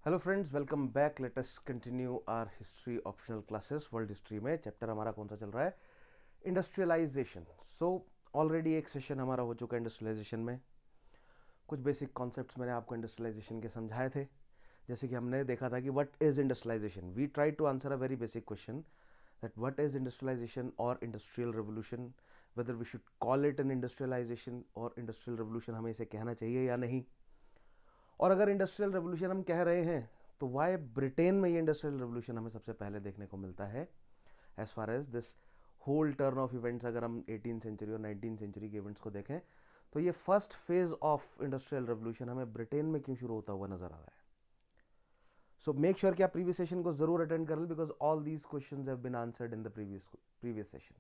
Hello friends, welcome back. Let us continue our history optional classes. World history में chapter हमारा कौन सा चल रहा है? इंडस्ट्रियलाइजेशन. सो ऑलरेडी एक सेशन हमारा हो चुका है इंडस्ट्रियलाइजेशन में. कुछ बेसिक कॉन्सेप्ट्स मैंने आपको इंडस्ट्रियलाइजेशन के समझाए थे. जैसे कि हमने देखा था कि what is industrialisation. We try to answer a very basic question that what is industrialisation और industrial revolution, whether we should call it an industrialisation और इंडस्ट्रियल रेवोल्यूशन हमें इसे कहना चाहिए या नहीं. और अगर इंडस्ट्रियल रेवोल्यूशन हम कह रहे हैं तो वाई ब्रिटेन में ये इंडस्ट्रियल रेवोल्यूशन हमें सबसे पहले देखने को मिलता है. As far as this whole turn of events, अगर हम 18 सेंचुरी और 19 सेंचुरी के इवेंट्स को देखें तो ये first phase of industrial revolution हमें ब्रिटेन में क्यों शुरू होता हुआ नजर आ रहा है. सो मेक श्योर कि आप प्रीवियस सेशन को जरूर अटेंड कर लें because all these questions have been answered in the previous session.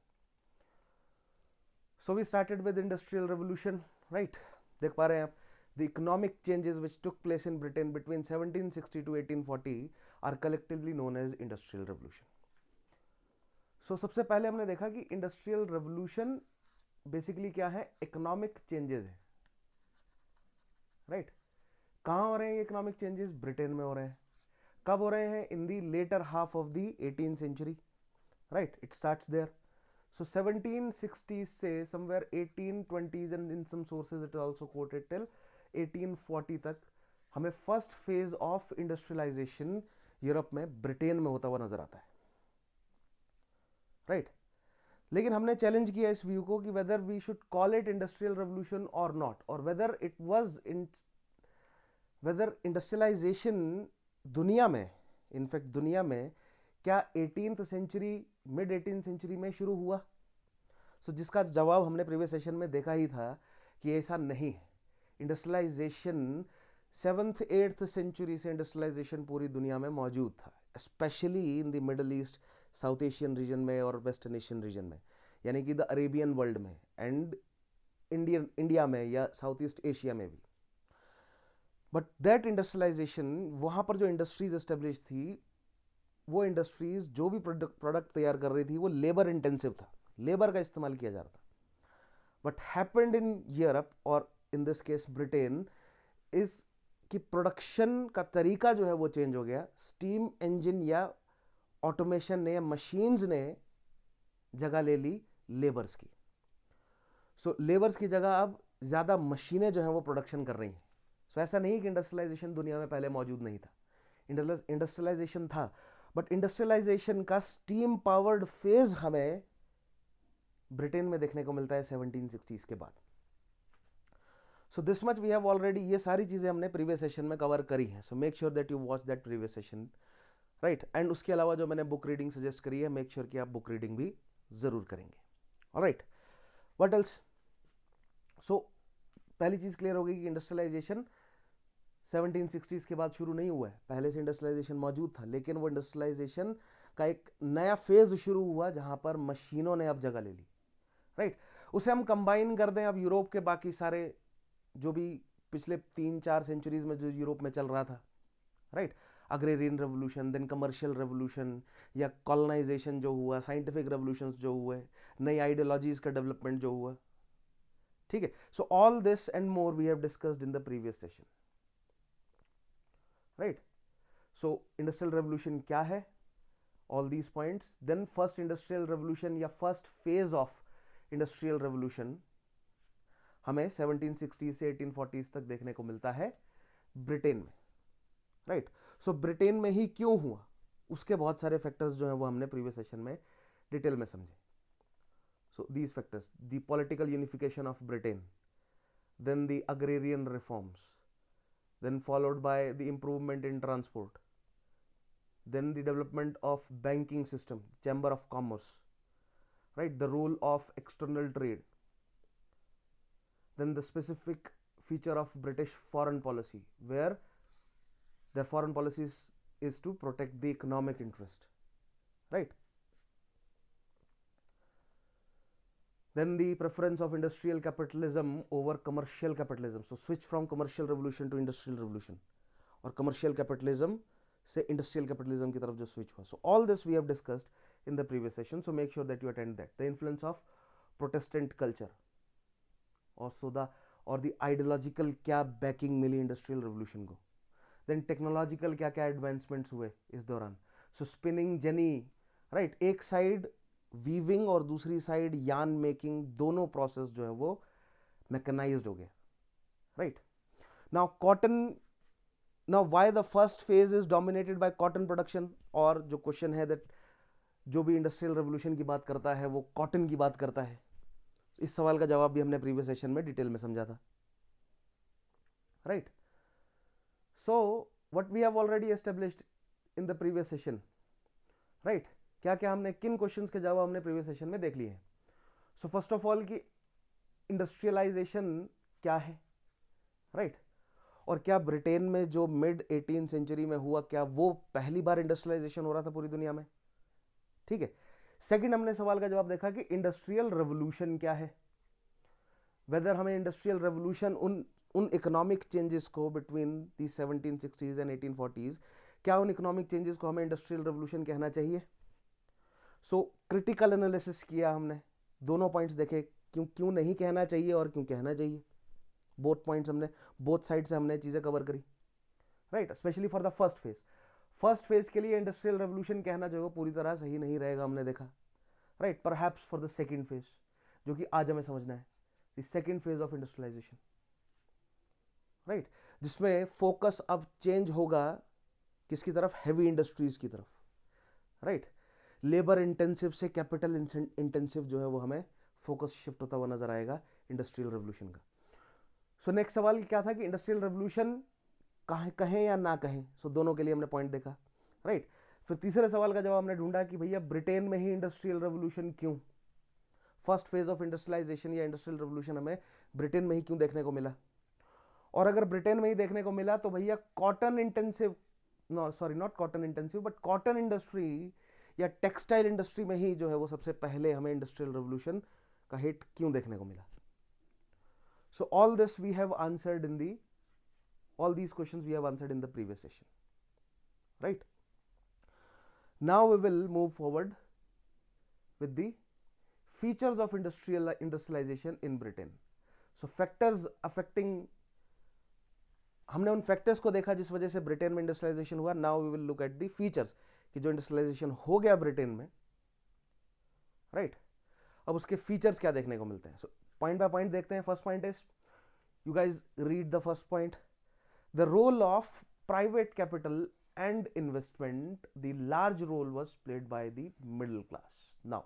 So we started with industrial revolution. Right, देख पा रहे हैं आप. The economic changes which took place in Britain between 1760 to 1840 are collectively known as Industrial Revolution. So सबसे पहले हमने देखा कि इंडस्ट्रियल रेवोल्यूशन बेसिकली क्या है? इकोनॉमिक चेंजेस है. राइट, कहाँ हो रहे हैं ये इकोनॉमिक चेंजेस? ब्रिटेन में हो रहे हैं. कब हो रहे हैं? In the later half of the 18th century. Right, it starts there. So 1760 से somewhere 1820s and in some sources it is also quoted till 1840 तक हमें first phase of industrialisation Europe में ब्रिटेन में होता हुआ नजर आता है. राइट, लेकिन हमने चैलेंज किया इस व्यू को कि whether we should call it industrial revolution और नॉट, और whether it was in whether industrialisation दुनिया में, इनफैक्ट दुनिया में क्या 18th century mid 18th century में शुरू हुआ. सो जिसका जवाब हमने प्रीवियस सेशन में देखा ही था कि ऐसा नहीं है. इंडस्ट्रियलाइजेशन 7th 8th सेंचुरी से इंडस्ट्रियलाइजेशन पूरी दुनिया में मौजूद था, specially in the middle east, south Asian region में और वेस्टर्न एशियन रीजन में, यानी कि द अरेबियन वर्ल्ड में एंड इंडिया में या साउथ ईस्ट एशिया में भी. बट दैट इंडस्ट्रियलाइजेशन, वहां पर जो इंडस्ट्रीज एस्टेब्लिश थी, वो इंडस्ट्रीज जो भी प्रोडक्ट तैयार कर रही थी वो लेबर इंटेंसिव था, लेबर का इस्तेमाल किया जा रहा था. वट हैपेंड इन यूरोप और in this case Britain is कि प्रोडक्शन का तरीका जो है वो चेंज हो गया. स्टीम इंजन या ऑटोमेशन ने या मशीन्स ने जगह ले ली लेबर्स की. सो लेबर्स की जगह अब ज्यादा मशीनें जो हैं वो प्रोडक्शन कर रही हैं. सो ऐसा नहीं कि इंडस्ट्रियलाइजेशन दुनिया में पहले मौजूद नहीं था, इंडस्ट्रियलाइजेशन था, बट इंडस्ट्रियलाइजेशन का स्टीम पावर्ड फेज हमें ब्रिटेन में देखने को मिलता है 1760s के बाद. So this much we have already, ये सारी चीजें हमने प्रीवियस सेशन में कवर करी हैं. So make sure that you watch that previous session. Right, and उसके अलावा जो मैंने बुक रीडिंग सजेस्ट करी है, मेक श्योर कि आप बुक रीडिंग भी जरूर करेंगे. Alright, what else? सो पहली चीज क्लियर हो गई कि इंडस्ट्रियलाइजेशन 1760s के बाद शुरू नहीं हुआ है, पहले से इंडस्ट्रियलाइजेशन मौजूद था, लेकिन वो इंडस्ट्रियलाइजेशन का एक नया फेज शुरू हुआ जहां पर मशीनों ने अब जगह ले ली. राइट, उसे हम कंबाइन कर दें अब यूरोप के बाकी सारे जो भी पिछले 3-4 सेंचुरीज में जो यूरोप में चल रहा था. Right, agrarian revolution, then commercial revolution या कॉलोनाइजेशन जो हुआ, साइंटिफिक रेवोल्यूशन जो हुए, नई आइडियोलॉजीज का डेवलपमेंट जो हुआ. ठीक है, so all this and more we have discussed in the previous session. Right, so industrial revolution क्या है, all these points. Then first industrial revolution या first phase of industrial revolution हमें 1760 से 1840 तक देखने को मिलता है ब्रिटेन में. राइट, सो ब्रिटेन में ही क्यों हुआ, उसके बहुत सारे फैक्टर्स जो हैं वो हमने प्रीवियस सेशन में डिटेल में समझे. So these factors, the political unification of Britain, then the agrarian reforms, then followed by the improvement in transport, then the development of banking system, chamber of commerce, right, the role of external trade, then the specific feature of British foreign policy where their foreign policies is to protect the economic interest. Right, then the preference of industrial capitalism over commercial capitalism, so switch from commercial revolution to industrial revolution, और commercial capitalism से industrial capitalism की तरफ जो switch हुआ. So all this we have discussed in the previous session, so make sure that you attend that. The influence of Protestant culture और the ideological क्या backing मिली industrial revolution को. Then technological क्या क्या advancements हुए इस दौरान. सो spinning jenny, right, एक side weaving और दूसरी साइड यान मेकिंग, दोनों प्रोसेस जो है वो मैकेनाइज्ड हो गया, right. Now cotton, now why the first phase is dominated by cotton production. और जो क्वेश्चन है दैट जो भी इंडस्ट्रियल रेवोल्यूशन की बात करता है वो कॉटन की बात करता है. इस सवाल का जवाब भी हमने प्रीवियस सेशन में डिटेल में समझा था, right. So what we have already established in the previous session, right. क्या क्या हमने, किन क्वेश्चंस के जवाब हमने प्रीवियस सेशन में देख लिए हैं. सो फर्स्ट ऑफ ऑल कि इंडस्ट्रियलाइजेशन क्या है, राइट. और क्या ब्रिटेन में जो मिड 18 सेंचुरी में हुआ, क्या वो पहली बार इंडस्ट्रियलाइजेशन हो रहा था पूरी दुनिया में, ठीक है. सेकंड हमने सवाल का जवाब देखा कि इंडस्ट्रियल रेवोल्यूशन क्या है, वेदर हमें इंडस्ट्रियल रेवोल्यूशन उन इकोनॉमिक चेंजेस को between the 1760s and 1840s, क्या उन इकोनॉमिक चेंजेस को हमें इंडस्ट्रियल रेवोल्यूशन कहना चाहिए. सो क्रिटिकल एनालिसिस किया हमने, दोनों पॉइंट्स देखे, क्यों नहीं कहना चाहिए और क्यों कहना चाहिए. बोथ पॉइंट्स हमने, बोथ साइड से हमने चीजें कवर करी, right. Specially for the first phase के लिए इंडस्ट्रियल रेवोल्यूशन कहना जो है पूरी तरह सही नहीं रहेगा, हमने देखा, right. Perhaps for the second phase, जो कि आज हमें समझना है, the second phase of industrialisation, right, जिसमें फोकस अब चेंज होगा किसकी तरफ, हैवी इंडस्ट्रीज की तरफ, राइट. लेबर इंटेंसिव से कैपिटल इंटेंसिव जो है वो हमें फोकस शिफ्ट होता हुआ नजर आएगा इंडस्ट्रियल रेवोल्यूशन का. सो नेक्स्ट सवाल क्या था कि इंडस्ट्रियल रेवोल्यूशन कहें या ना कहें. सो दोनों के लिए हमने पॉइंट देखा, राइट. फिर तीसरे सवाल का जवाब हमने ढूंढा कि भैया ब्रिटेन में ही इंडस्ट्रियल रेवोल्यूशन क्यों, फर्स्ट फेज ऑफ इंडस्ट्रियलाइजेशन या इंडस्ट्रियल रेवोल्यूशन हमें ब्रिटेन में ही क्यों देखने को मिला. और अगर ब्रिटेन में ही देखने को मिला तो भैया cotton intensive, not cotton intensive but cotton industry या टेक्सटाइल इंडस्ट्री में ही जो है वो सबसे पहले हमें इंडस्ट्रियल रेवोल्यूशन का हिट क्यों देखने को मिला. So all this we have answered in the, all these questions we have answered in the previous session, right. Now we will move forward with the features of industrialization in Britain. So factors affecting, हमने उन factors को देखा जिस वजह से Britain में industrialisation हुआ. Now we will look at the features कि जो इंडस्ट्रियलाइजेशन हो गया ब्रिटेन में, राइट. अब उसके फीचर्स क्या देखने को मिलते हैं. सो पॉइंट बाय पॉइंट देखते हैं. First point is, you guys read the first point. The role of private capital and investment, the large role was played by the middle class. Now,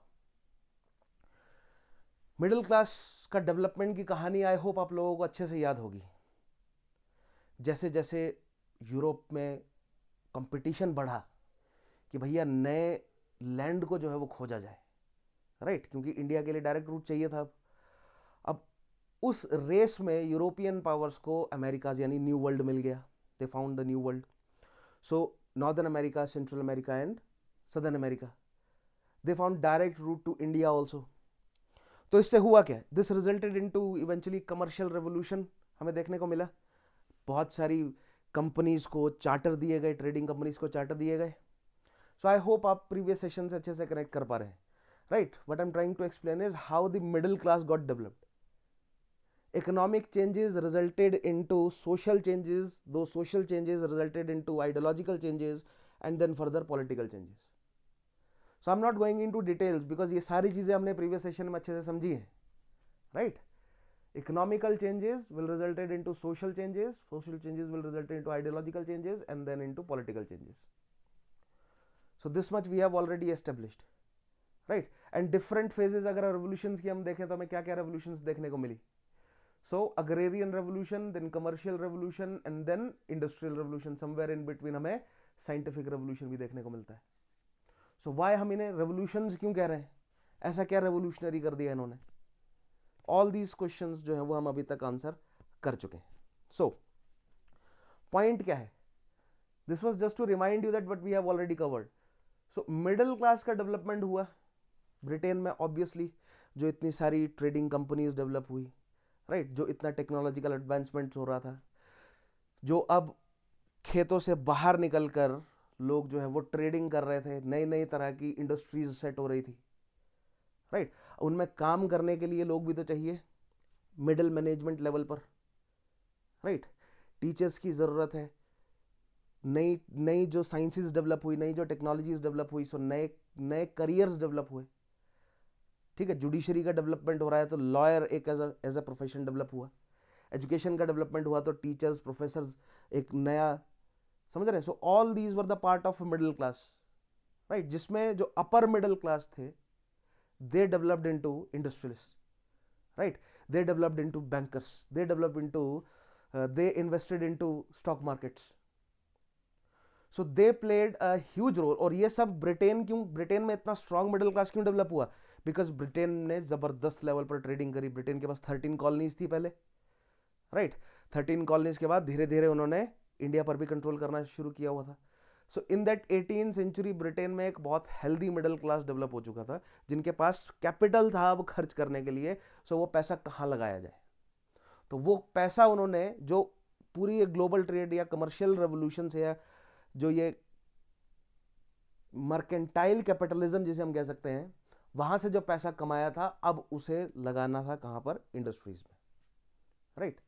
middle class का development की कहानी आई hope आप लोगों को अच्छे से याद होगी. जैसे जैसे यूरोप में कंपटीशन बढ़ा कि भैया नए लैंड को जो है वो खोजा जाए, राइट, क्योंकि इंडिया के लिए डायरेक्ट रूट चाहिए था. अब उस रेस में यूरोपियन पावर्स को अमेरिकाज यानी न्यू वर्ल्ड मिल गया. They found the new world. So northern America, central America and southern America, they found direct route to India also. तो इससे हुआ क्या, this resulted into eventually commercial revolution हमें देखने को मिला. बहुत सारी कंपनीज को चार्टर दिए गए, ट्रेडिंग कंपनीज को चार्टर दिए गए. सो आई होप आप प्रीवियस सेशन से अच्छे से कनेक्ट कर पा रहे हैं, right. What I am trying to explain is how the middle class got developed. Economic changes resulted into social changes, those social changes resulted into ideological changes and then further political changes. So I'm not going into details because ये सारी चीजें हमने previous session में अच्छे से समझी हैं, right. Economical changes will resulted into social changes will result into ideological changes and then into political changes. So this much we have already established, right. And different phases अगर revolutions की हम देखें तो हमें क्या क्या revolutions देखने को मिली. So agrarian revolution, then commercial revolution and then industrial revolution, somewhere in between हमें scientific revolution भी देखने को मिलता है. So why हम इन्हें revolutions क्यों कह रहे हैं, ऐसा क्या revolutionary कर दिया इन्होंने. All these questions जो है वो हम अभी तक आंसर कर चुके हैं. So point क्या है, this was just to remind you that what we have already covered. So middle class का development हुआ ब्रिटेन में, obviously जो इतनी सारी trading companies develop हुई, राइट, जो इतना टेक्नोलॉजिकल एडवांसमेंट्स हो रहा था, जो अब खेतों से बाहर निकलकर लोग जो है वो ट्रेडिंग कर रहे थे, नई नई तरह की इंडस्ट्रीज सेट हो रही थी, राइट. उनमें काम करने के लिए लोग भी तो चाहिए मिडिल मैनेजमेंट लेवल पर, राइट. टीचर्स की ज़रूरत है, नई नई जो साइंसेस डेवलप हुई, नई जो टेक्नोलॉजीज डेवलप हुई, सो नए नए करियर्स डेवलप हुए। ठीक है, जुडिशरी का डेवलपमेंट हो रहा है तो लॉयर एक एज अ प्रोफेशन डेवलप हुआ। एजुकेशन का डेवलपमेंट हुआ तो टीचर्स, प्रोफेसर्स एक नया, समझ रहे हैं। So all these were the part of middle class, right, जिसमें जो अपर मिडिल क्लास थे they developed into industrialist, right, they developed into bankers, they developed into they invested into stock markets, so they played a huge role। और ये सब Britain, क्यों Britain में इतना strong middle class क्यों develop हुआ? Because Britain ने जबरदस्त लेवल पर ट्रेडिंग करी। ब्रिटेन के पास 13 कॉलोनीज थी पहले, राइट। 13 कॉलोनीज के बाद धीरे धीरे उन्होंने इंडिया पर भी कंट्रोल करना शुरू किया हुआ था। So in that 18th century Britain में एक बहुत हेल्दी मिडिल क्लास डेवलप हो चुका था, जिनके पास कैपिटल था अब खर्च करने के लिए। सो वो पैसा कहाँ लगाया जाए, तो वो पैसा उन्होंने, जो पूरी ये ग्लोबल ट्रेड या कमर्शियल रेवोल्यूशन से, या जो ये मर्केंटाइल कैपिटलिज्म जिसे हम कह सकते हैं, वहां से जो पैसा कमाया था अब उसे लगाना था कहां पर? इंडस्ट्रीज में, राइट।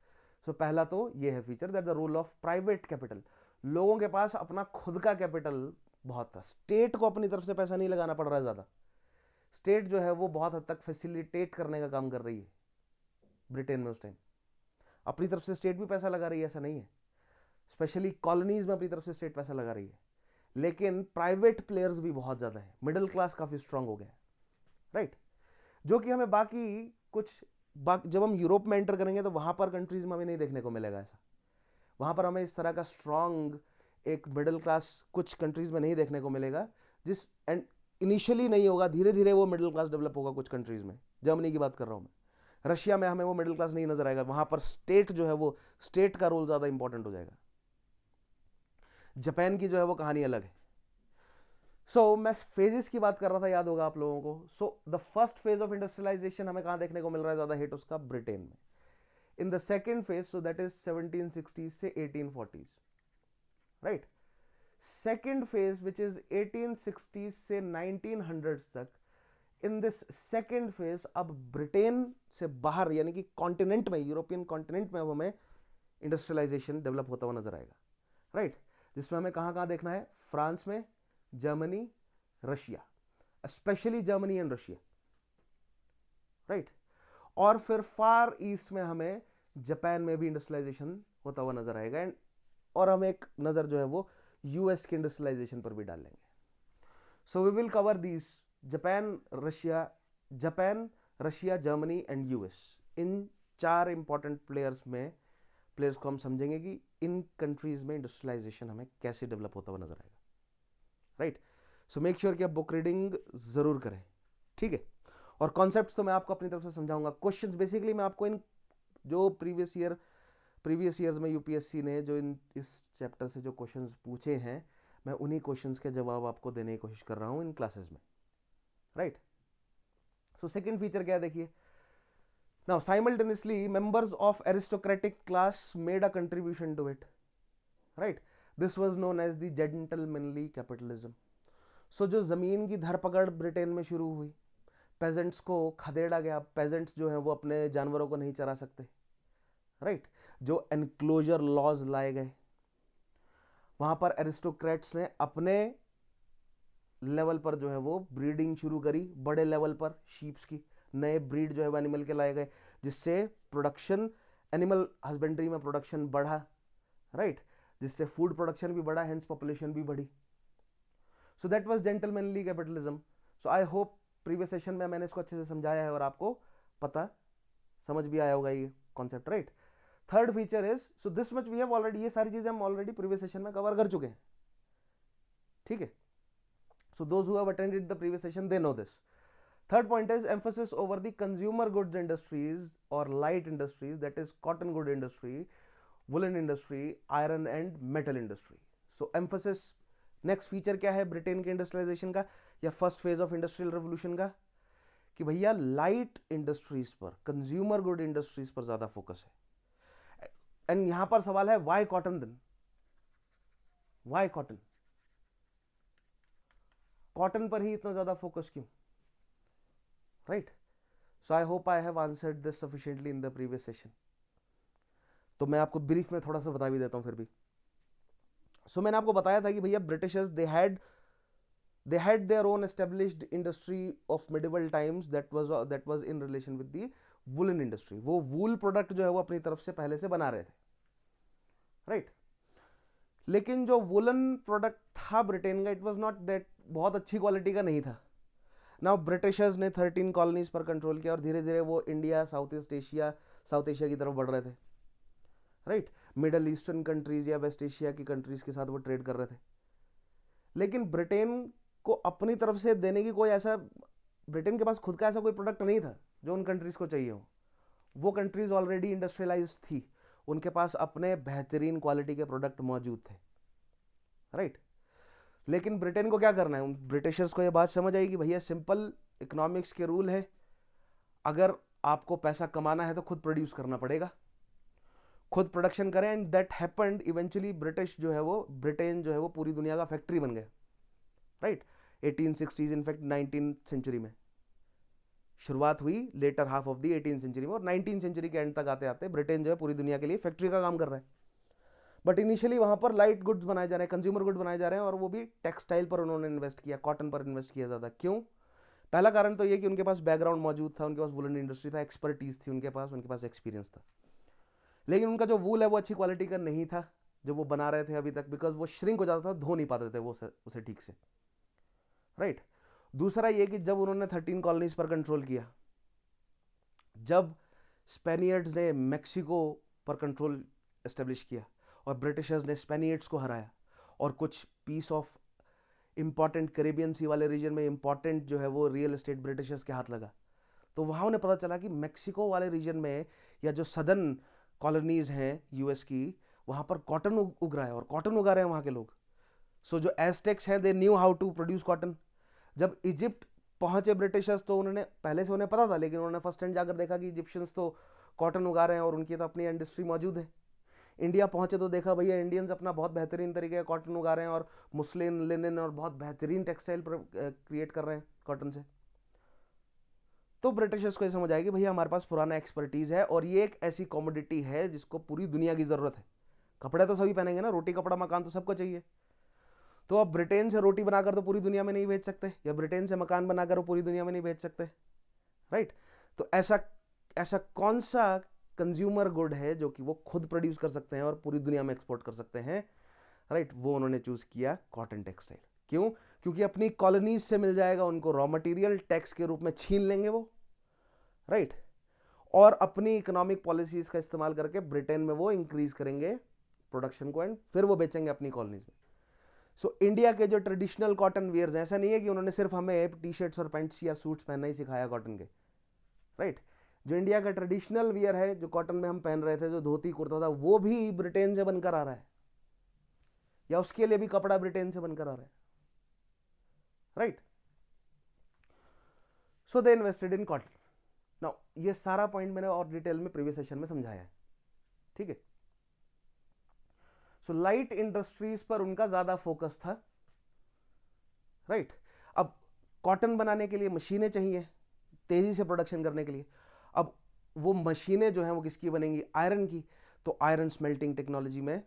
सो पहला तो ये है feature, that the role of private capital. लोगों के पास अपना खुद का कैपिटल बहुत था, स्टेट को अपनी तरफ से पैसा नहीं लगाना पड़ रहा है ज्यादा। स्टेट जो है वो बहुत हद तक फैसिलिटेट करने का काम कर रही है ब्रिटेन में उस टाइम। अपनी तरफ से स्टेट भी पैसा लगा रही है, ऐसा नहीं है, स्पेशली कॉलोनीज में अपनी तरफ से स्टेट पैसा लगा रही है, लेकिन प्राइवेट प्लेयर्स भी बहुत ज्यादा है। मिडिल क्लास काफी स्ट्रांग हो गया है, राइट। जो कि हमें जब हम यूरोप में एंटर करेंगे तो वहां पर कंट्रीज में हमें नहीं देखने को मिलेगा ऐसा। वहां पर हमें इस तरह का स्ट्रांग एक मिडिल क्लास कुछ कंट्रीज में नहीं देखने को मिलेगा, जिस एंड इनिशियली नहीं होगा, धीरे धीरे वो मिडिल क्लास डेवलप होगा कुछ कंट्रीज में। जर्मनी की बात कर रहा हूं मैं, रशिया में हमें वो मिडिल क्लास नहीं नजर आएगा, वहां पर स्टेट जो है वो, स्टेट का रोल ज्यादा इंपॉर्टेंट हो जाएगा। जापान की जो है वो कहानी अलग है। मैं फेजेस की बात कर रहा था, याद होगा आप लोगों को। The first phase of industrialisation हमें कहां देखने को मिल रहा है ज्यादा हिट उसका? ब्रिटेन में। In the second phase, so that is 1760 से 1840, right. Second phase which is 1860 से 1900 तक, इन दिस सेकेंड फेज अब ब्रिटेन से बाहर, यानी कि कॉन्टिनेंट में, यूरोपियन कॉन्टिनेंट में अब हमें इंडस्ट्रियलाइजेशन डेवलप होता हुआ नजर आएगा, राइट। जिसमें हमें कहां कहां देखना है? फ्रांस में, Germany, Russia, specially Germany and Russia, right. और फिर फार ईस्ट में हमें जापान में भी इंडस्ट्रियलाइजेशन होता हुआ नजर आएगा, और हम एक नजर जो है वो यूएस के इंडस्ट्रियलाइजेशन पर भी डाल लेंगे। So we will cover these Japan, Russia, Germany and US. इन 4 इंपॉर्टेंट प्लेयर्स को हम समझेंगे कि इन कंट्रीज में इंडस्ट्रियलाइजेशन हमें कैसे डेवलप होता हुआ नजर आएगा, राइट। सो मेक श्योर कि आप बुक रीडिंग जरूर करें, ठीक है। और कॉन्सेप्ट्स तो मैं आपको अपनी तरफ से समझाऊंगा। क्वेश्चंस बेसिकली मैं आपको इन जो प्रीवियस ईयर्स में यूपीएससी ने जो इस चैप्टर से जो क्वेश्चंस पूछे हैं, मैं उन्हीं क्वेश्चंस के जवाब आपको देने की कोशिश कर रहा हूं इन क्लासेस में, राइट। सो सेकंड फीचर क्या है, देखिए। Now simultaneously members of aristocratic class made a contribution to it, right. This was known as the gentlemanly capitalism. So जो जमीन की धरपकड़ ब्रिटेन में शुरू हुई, पेजेंट्स को खदेड़ा गया, पेजेंट्स जो है वो अपने जानवरों को नहीं चरा सकते, राइट। जो एनक्लोजर लॉज लाए गए, वहां पर एरिस्टोक्रेट्स ने अपने लेवल पर जो है वो ब्रीडिंग शुरू करी, बड़े लेवल पर शीप्स की, नए ब्रीड जो है वो एनिमल के लाए गए, जिससे प्रोडक्शन, एनिमल हस्बेंड्री में प्रोडक्शन बढ़ा, राइट, जिससे फूड प्रोडक्शन भी बढ़ा, हेंस पॉपुलेशन भी बढ़ी। सो that was gentlemanly capitalism. So I hope previous session में मैंने इसको अच्छे से समझाया है और आपको पता समझ भी आया होगा ये concept, right. Third feature is, so this much we have already, ये सारी चीजें हम ऑलरेडी प्रीवियस सेशन में कवर कर चुके हैं, ठीक है। So those who have attended the previous session they know this. Third point is emphasis over the consumer goods industries or light industries, that is cotton good industry, woolen industry, iron and metal industry. So emphasis, next feature क्या है Britain के industrialisation का या first phase of industrial revolution का, कि भैया light industries पर, consumer good industries पर ज्यादा फोकस है। एंड यहां पर सवाल है why cotton, then why cotton, cotton पर ही इतना ज्यादा फोकस क्यों, right. So I hope I have answered this sufficiently in the previous session. तो मैं आपको ब्रीफ में थोड़ा सा बता भी देता हूं फिर भी। सो मैंने आपको बताया था कि भैया Britishers they had their own established industry of medieval times that was in relation with the woolen industry. वो वूल प्रोडक्ट जो है वो अपनी तरफ से पहले से बना रहे थे, राइट। लेकिन जो वुलन प्रोडक्ट था ब्रिटेन का, इट वाज नॉट दैट, बहुत अच्छी क्वालिटी का नहीं था। नाउ ब्रिटिशर्स ने 13 कॉलोनीज पर कंट्रोल किया और धीरे धीरे वो इंडिया, साउथ एशिया की तरफ बढ़ रहे थे, राइट। मिडल ईस्टर्न कंट्रीज या वेस्ट एशिया की कंट्रीज के साथ वो ट्रेड कर रहे थे। लेकिन ब्रिटेन को अपनी तरफ से देने की कोई ऐसा, ब्रिटेन के पास खुद का ऐसा कोई प्रोडक्ट नहीं था जो उन कंट्रीज को चाहिए हो। वो कंट्रीज ऑलरेडी इंडस्ट्रियलाइज थी, उनके पास अपने बेहतरीन क्वालिटी के प्रोडक्ट मौजूद थे, राइट। लेकिन ब्रिटेन को क्या करना है, ब्रिटिशर्स को यह बात समझ आई कि भैया सिंपल इकोनॉमिक्स के रूल है, अगर आपको पैसा कमाना है तो खुद प्रोड्यूस करना पड़ेगा, खुद प्रोडक्शन करें। And that happened eventually. Britain जो है वो पूरी दुनिया का फैक्ट्री बन गया, right. 1860s, in fact 19th century में शुरुआत हुई, later half of the 18th century में, और 19th सेंचुरी के एंड तक आते आते ब्रिटेन जो है पूरी दुनिया के लिए फैक्ट्री का काम कर रहा है। बट इनिशियली वहां पर लाइट गुड्स बनाए जा रहे हैं, कंज्यूमर गुड बनाए जा रहे हैं, और वो भी टेक्सटाइल पर उन्होंने इन्वेस्ट किया, कॉटन पर इन्वेस्ट किया ज़्यादा। क्यों? पहला कारण तो ये कि उनके पास बैकग्राउंड मौजूद था, उनके पास वुलन इंडस्ट्री था, एक्सपर्टीज थी उनके पास एक्सपीरियंस था। लेकिन उनका जो वूल है वो अच्छी क्वालिटी का नहीं था जो वो बना रहे थे अभी तक, बिकॉज वो श्रिंक हो जाता था, धो नहीं पाते थे वो उसे ठीक से, राइट। दूसरा ये कि जब उन्होंने 13 कॉलोनीज पर कंट्रोल किया, जब स्पेनियर्ड्स ने मैक्सिको पर कंट्रोल एस्टेब्लिश किया और ब्रिटिशर्स ने स्पेनियर्ड्स को हराया, और कुछ piece of important Caribbean sea वाले रीजन में इंपॉर्टेंट जो है वो रियल एस्टेट ब्रिटिशर्स के हाथ लगा, तो वहाँ उन्हें पता चला कि मैक्सिको वाले रीजन में या जो सदर्न कॉलोनीज हैं यूएस की, वहाँ पर कॉटन उग रहा है और कॉटन उगा रहे हैं वहाँ के लोग। सो जो एज़टेक्स हैं, they knew how to produce cotton. जब इजिप्ट पहुंचे ब्रिटिशर्स तो उन्होंने पहले से उन्हें पता था, लेकिन उन्होंने फर्स्ट हैंड जाकर देखा कि इजिप्शियंस तो कॉटन उगा रहे हैं और उनकी तो अपनी इंडस्ट्री मौजूद है। इंडिया पहुंचे तो देखा भैया इंडियंस अपना बहुत बेहतरीन तरीके का कॉटन उगा रहे हैं और मुस्लिन, लिनन और बहुत बेहतरीन टेक्सटाइल क्रिएट कर रहे हैं कॉटन से। तो ब्रिटिशर्स को ये समझ आएगी भैया हमारे पास पुराना एक्सपर्टीज है और ये एक ऐसी कॉमोडिटी है जिसको पूरी दुनिया की जरूरत है। कपड़े तो सभी पहनेंगे ना, रोटी कपड़ा मकान तो सबको चाहिए। तो अब ब्रिटेन से रोटी बनाकर तो पूरी दुनिया में नहीं भेज सकते, या ब्रिटेन से मकान बनाकर वो पूरी दुनिया में नहीं भेज सकते, राइट। तो ऐसा कौन सा कंज्यूमर गुड है जो कि वो खुद प्रोड्यूस कर सकते हैं और पूरी दुनिया में एक्सपोर्ट कर सकते हैं, राइट। वो उन्होंने चूज किया कॉटन टेक्सटाइल। क्यों? क्योंकि अपनी कॉलोनीज से मिल जाएगा उनको रॉ मटेरियल, टैक्स के रूप में छीन लेंगे वो, राइट। और अपनी इकोनॉमिक पॉलिसीज का इस्तेमाल करके ब्रिटेन में वो इंक्रीज करेंगे प्रोडक्शन को, एंड फिर वो बेचेंगे अपनी कॉलोनीज में। सो इंडिया के जो ट्रेडिशनल कॉटन वेयर्स, ऐसा नहीं है कि उन्होंने सिर्फ हमें टी शर्ट्स और पैंट्स या सूट्स पहनना ही सिखाया कॉटन के, राइट। जो इंडिया का ट्रेडिशनल वियर है, जो कॉटन में हम पहन रहे थे, जो धोती कुर्ता था, वो भी ब्रिटेन से बनकर आ रहा है, या उसके लिए भी कपड़ा ब्रिटेन से बनकर आ रहा है, right. So they invested in cotton. Now ये सारा पॉइंट मैंने और डिटेल में प्रीवियस सेशन में समझाया है, ठीक है। सो लाइट इंडस्ट्रीज पर उनका ज्यादा फोकस था, राइट। अब कॉटन बनाने के लिए मशीनें चाहिए तेजी से प्रोडक्शन करने के लिए। अब वो मशीनें जो हैं वो किसकी बनेंगी? आयरन की। तो आयरन स्मेल्टिंग टेक्नोलॉजी में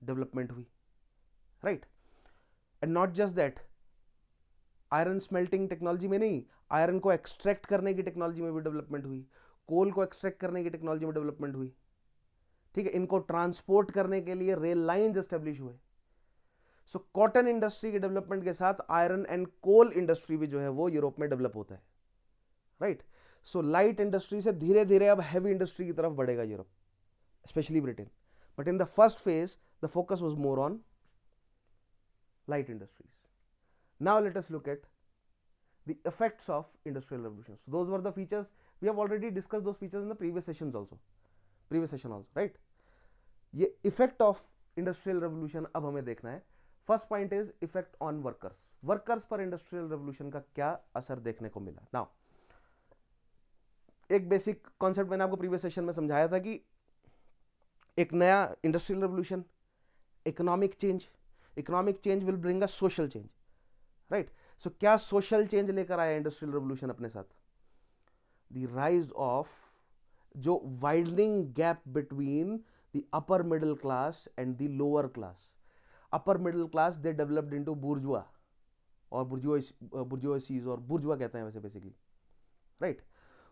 डेवलपमेंट हुई, right. And not just that, iron smelting technology में नहीं, आयरन को एक्सट्रैक्ट करने की टेक्नोलॉजी में भी डेवलपमेंट हुई, कोल को एक्सट्रैक्ट करने की टेक्नोलॉजी में डेवलपमेंट हुई, ठीक है। इनको ट्रांसपोर्ट करने के लिए रेल लाइंस एस्टेब्लिश हुए। सो कॉटन इंडस्ट्री के डेवलपमेंट के साथ आयरन एंड कोल इंडस्ट्री भी जो है वो यूरोप में डेवलप होता है, राइट। सो लाइट इंडस्ट्री से धीरे धीरे अब हैवी इंडस्ट्री की तरफ बढ़ेगा Europe, specially Britain. But in the first phase the focus was more on light industries. Now let us look at the effects of industrial revolution. So those were the features. We have already discussed those features in the previous session also, right? ये effect of industrial revolution अब हमें देखना है। First point is effect on workers. Workers पर industrial revolution का क्या असर देखने को मिला? Now एक बेसिक कॉन्सेप्ट मैंने आपको प्रीवियस सेशन में समझाया था कि एक नया industrial revolution, economic change will bring a social change, right. So क्या सोशल चेंज लेकर आया इंडस्ट्रियल रेवोल्यूशन अपने साथ? द राइज ऑफ जो widening gap between the upper middle class and the lower class. upper middle class they developed into bourgeois or bourgeoisies और bourgeois कहते हैं वैसे basically, right?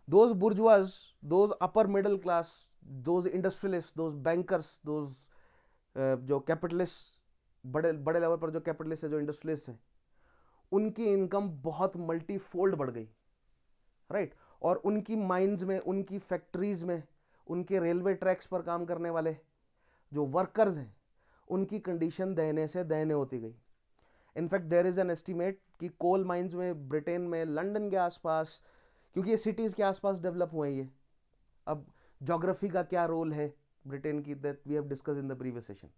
Those bourgeois, those upper middle class, those industrialists, those bankers, those जो capitalist, बड़े बड़े level पर जो capitalist है, जो इंडस्ट्रियलिस्ट हैं, उनकी इनकम बहुत मल्टीफोल्ड बढ़ गई, राइट? और उनकी माइंस में, उनकी फैक्ट्रीज में, उनके रेलवे ट्रैक्स पर काम करने वाले जो वर्कर्स हैं, उनकी कंडीशन दयनीय से दयनीय होती गई। In fact there is an estimate कि कोल माइंस में ब्रिटेन में, लंदन के आसपास, क्योंकि ये सिटीज़ के आसपास डेवलप हुए हैं ये, अब ज्योग्राफी का क्या रोल है ब्रिटेन की, that we have discuss in the previous session,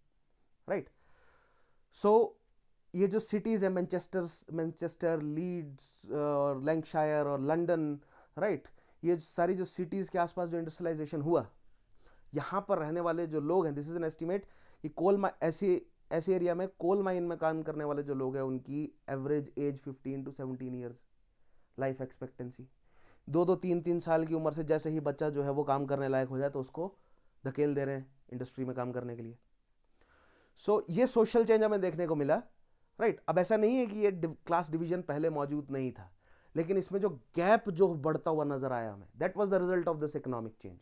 right? So ये जो सिटीज़ है, मैनचेस्टर, लीड्स और लैंकशायर और लंदन, राइट, ये सारी जो सिटीज़ के आसपास जो इंडस्ट्रियलाइजेशन हुआ, यहाँ पर रहने वाले जो लोग हैं, दिस इज एन एस्टिमेट कि ऐसे एरिया में कोल माइन में काम करने वाले जो लोग हैं, उनकी average age 15 to 17 years life expectancy. 2-2, 3-3 साल की उम्र से जैसे ही बच्चा जो है वो काम करने लायक हो जाए तो उसको धकेल दे रहे हैं इंडस्ट्री में काम करने के लिए। सो ये सोशल चेंज हमें देखने को मिला, राइट? अब ऐसा नहीं है कि ये क्लास डिवीजन पहले मौजूद नहीं था, लेकिन इसमें जो गैप जो बढ़ता हुआ नजर आया हमें, that was the result of this economic change.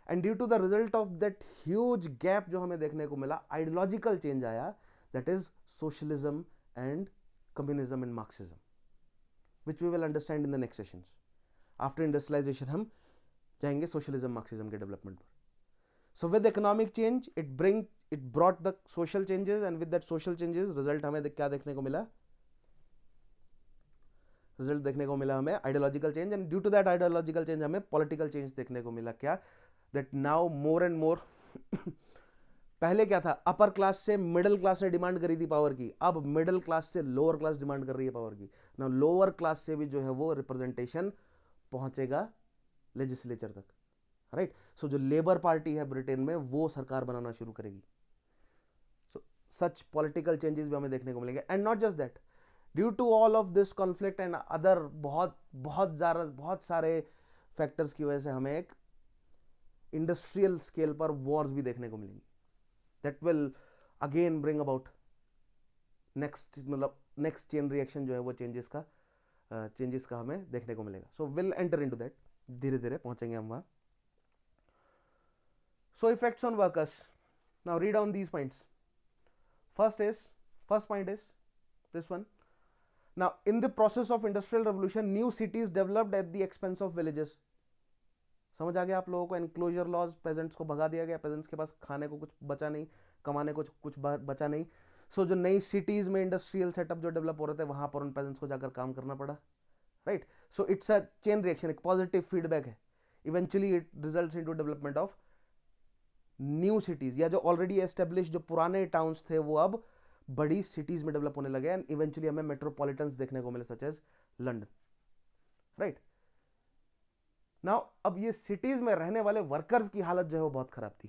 And due to the result of that huge gap जो हमें देखने को मिला, आइडियोलॉजिकल चेंज आया, that is socialism and communism and Marxism, which we will understand in the next sessions. After industrialisation हम जाएंगे socialism Marxism के development पर। So with economic change it brought the social changes, and with that social changes result हमें क्या देखने को मिला? Result देखने को मिला हमें ideological change, and due to that ideological change हमें पॉलिटिकल चेंज देखने को मिला। क्या? That now more and more पहले क्या था, अपर क्लास से मिडिल क्लास ने डिमांड करी थी पावर की, अब मिडिल क्लास से लोअर क्लास डिमांड कर रही है पावर की। ना लोअर क्लास से भी जो है वो रिप्रेजेंटेशन पहुंचेगा लेजिस्लेचर तक, राइट? सो जो लेबर पार्टी है ब्रिटेन में, वो सरकार बनाना शुरू करेगी। सो सच पॉलिटिकल चेंजेस भी हमें देखने को मिलेंगे। And not just that, due to all of this conflict and other बहुत सारे फैक्टर्स की वजह से हमें एक इंडस्ट्रियल स्केल पर वॉर्स भी देखने को मिलेंगी, that will again bring about next chain reaction जो है वो चेंजेस का हमें देखने को मिलेगा। So will enter into that, धीरे धीरे पहुंचेंगे हम वहां। So effects on workers, now read down these points. First point is this one. Now in the process of industrial revolution, new cities developed at the expense of villages. समझ आ गया आप लोगों को? एनक्लोजर लॉज, पेजेंट्स को भगा दिया गया, pageants के पास खाने को कुछ बचा नहीं, कमाने को कुछ बचा नहीं। सो जो नई सिटीज में इंडस्ट्रियल सेटअप जो डेवलप हो रहे थे, वहां पर उन पेजेंट्स को जाकर काम करना पड़ा, right? So it's a chain reaction, एक पॉजिटिव फीडबैक है। Eventually it results into development of new cities, या जो ऑलरेडी एस्टेब्लिश जो पुराने टाउन्स थे वो अब बड़ी सिटीज में डेवलप होने लगे, एंड इवेंचुअली हमें मेट्रोपॉलिटन्स देखने को मिले, such as London, right? Now अब ये सिटीज में रहने वाले वर्कर्स की हालत जो है वो बहुत खराब थी।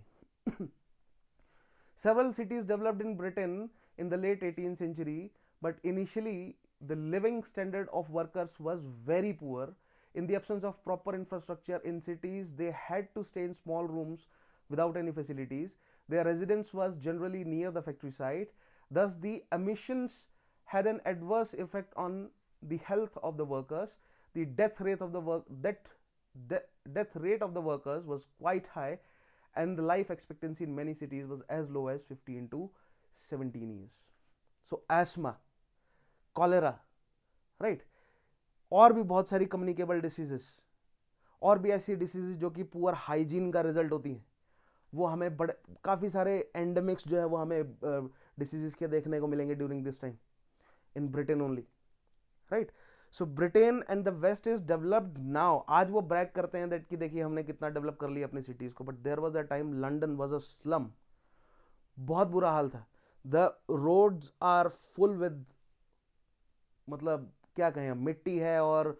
Several cities developed in Britain in the late 18th century, but initially the living standard of workers was very poor. In the absence of proper infrastructure in cities, they had to stay in small rooms without any facilities. Their residence was generally near the factory site. Thus, the emissions had an adverse effect on the health of the workers. The death rate of the workers was quite high, and the life expectancy in many cities was as low as 15 to 17 years. So asthma, cholera, right? और भी बहुत सारी communicable diseases, और भी ऐसी diseases जो कि poor hygiene का रिजल्ट होती हैं, वो हमें काफ़ी सारे एंडेमिक्स जो है वो हमें डिसीजेस के देखने को मिलेंगे during this time in Britain only, right? So Britain and the west is developed now. आज वो ब्रैग करते हैं दैट कि देखिए हमने कितना डेवलप कर लिया अपनी सिटीज को, but there was a time London was a slum, बहुत बुरा हाल था। The roads are full with, मतलब क्या कहें, मिट्टी है और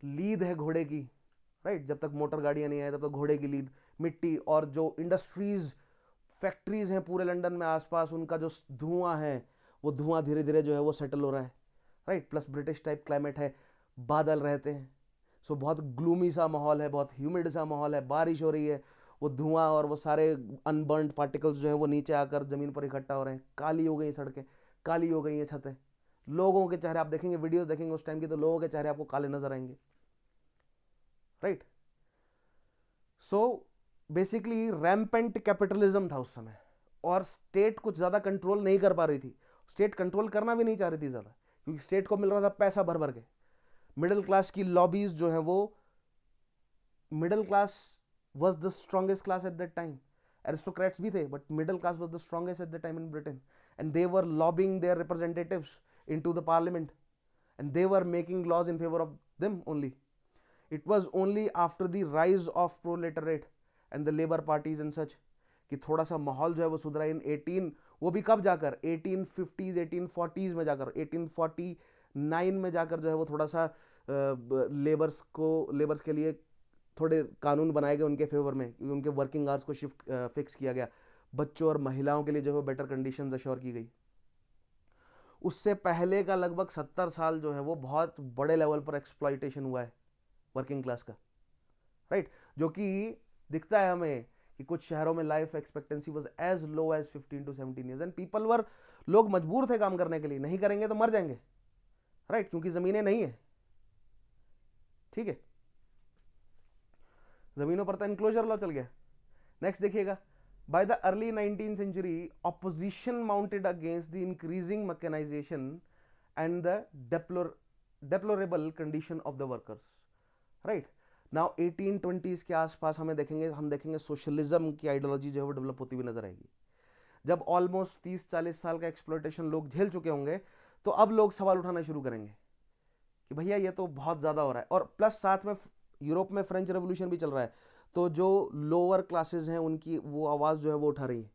लीद है घोड़े की, राइट? जब तक मोटर गाड़ियां नहीं आए तब तक घोड़े की लीद, मिट्टी, और जो इंडस्ट्रीज फैक्ट्रीज हैं पूरे लंदन में आसपास, उनका जो धुआं है वो धुआं धीरे धीरे जो है वो सेटल हो रहा है, right? Plus British type climate है, बादल रहते हैं, सो बहुत ग्लूमी सा माहौल है, बहुत ह्यूमिड सा माहौल है, बारिश हो रही है, वो धुआं और वो सारे अनबर्न्ड पार्टिकल्स जो है वो नीचे आकर ज़मीन पर इकट्ठा हो रहे हैं, काली हो गई सड़कें, काली हो गई हैं छतें, लोगों के चेहरे आप देखेंगे, वीडियोस देखेंगे उस टाइम की, तो लोगों के चेहरे आपको काले नजर आएंगे, right. So basically rampant capitalism था उस समय, और स्टेट कुछ ज़्यादा कंट्रोल नहीं कर पा रही थी, स्टेट कंट्रोल करना भी नहीं चाह रही थी ज़्यादा, क्योंकि स्टेट को मिल रहा था पैसा भर भर के। मिडिल क्लास की लॉबीज जो है वो, middle class was the strongest class at that time. Aristocrats भी थे, but middle class was the strongest at the time in Britain, and they were lobbying their representatives into the parliament, and they were making laws in favor of them only. It was only after the rise of proletariat and the labor parties and such कि थोड़ा सा माहौल जो है वो सुधरा इन 18, वो भी कब जाकर 1850s 1840s में जाकर, 1849 में जाकर जो है वो थोड़ा सा लेबर्स के लिए थोड़े कानून बनाए गए उनके फेवर में, क्योंकि उनके वर्किंग आवर्स को शिफ्ट फिक्स किया गया, बच्चों और महिलाओं के लिए जो है बेटर कंडीशंस अश्योर की गई। उससे पहले का लगभग 70 साल जो है वो बहुत बड़े लेवल पर एक्सप्लॉइटेशन हुआ है वर्किंग क्लास का, राइट। जो कि दिखता है हमें कि कुछ शहरों में life expectancy was as low as 15 to 17 years, and people were, लोग मजबूर थे काम करने के लिए, नहीं करेंगे तो मर जाएंगे, राइट, क्योंकि जमीनें नहीं है, ठीक है, जमीनों पर तो इनक्लोजर लॉ चल गया। नेक्स्ट देखिएगा, by the early 19th century opposition mounted against the increasing mechanization and the deplorable condition of the workers, right now 1820s के आसपास हम देखेंगे सोशलिज्म की आइडियोलॉजी जो है वो डेवलप होती हुई नजर आएगी। जब ऑलमोस्ट 30-40 साल का एक्सप्लॉइटेशन लोग झेल चुके होंगे, तो अब लोग सवाल उठाना शुरू करेंगे कि भैया ये तो बहुत ज़्यादा हो रहा है, और प्लस साथ में यूरोप में फ्रेंच रेवोल्यूशन भी चल रहा है, तो जो लोअर क्लासेस हैं उनकी वो आवाज़ जो है वो उठा रही है,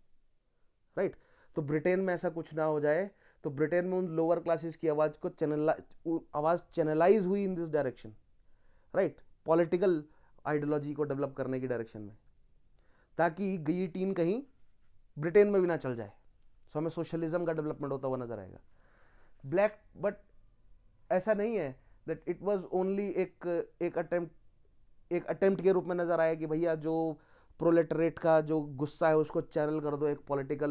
राइट। तो ब्रिटेन में ऐसा कुछ ना हो जाए, तो ब्रिटेन में उन लोअर क्लासेस की आवाज़ को आवाज़ चैनलाइज हुई in this direction, right, political ideology को डेवलप करने की डायरेक्शन में, ताकि गियोटिन कहीं ब्रिटेन में भी ना चल जाए। सो हमें सोशलिज्म का डेवलपमेंट होता हुआ नजर आएगा। ब्लैक, बट ऐसा नहीं है दैट इट वाज ओनली एक अटेम्प्ट के रूप में नजर आया कि भैया जो प्रोलेटरेट का जो गुस्सा है उसको चैनल कर दो एक पॉलिटिकल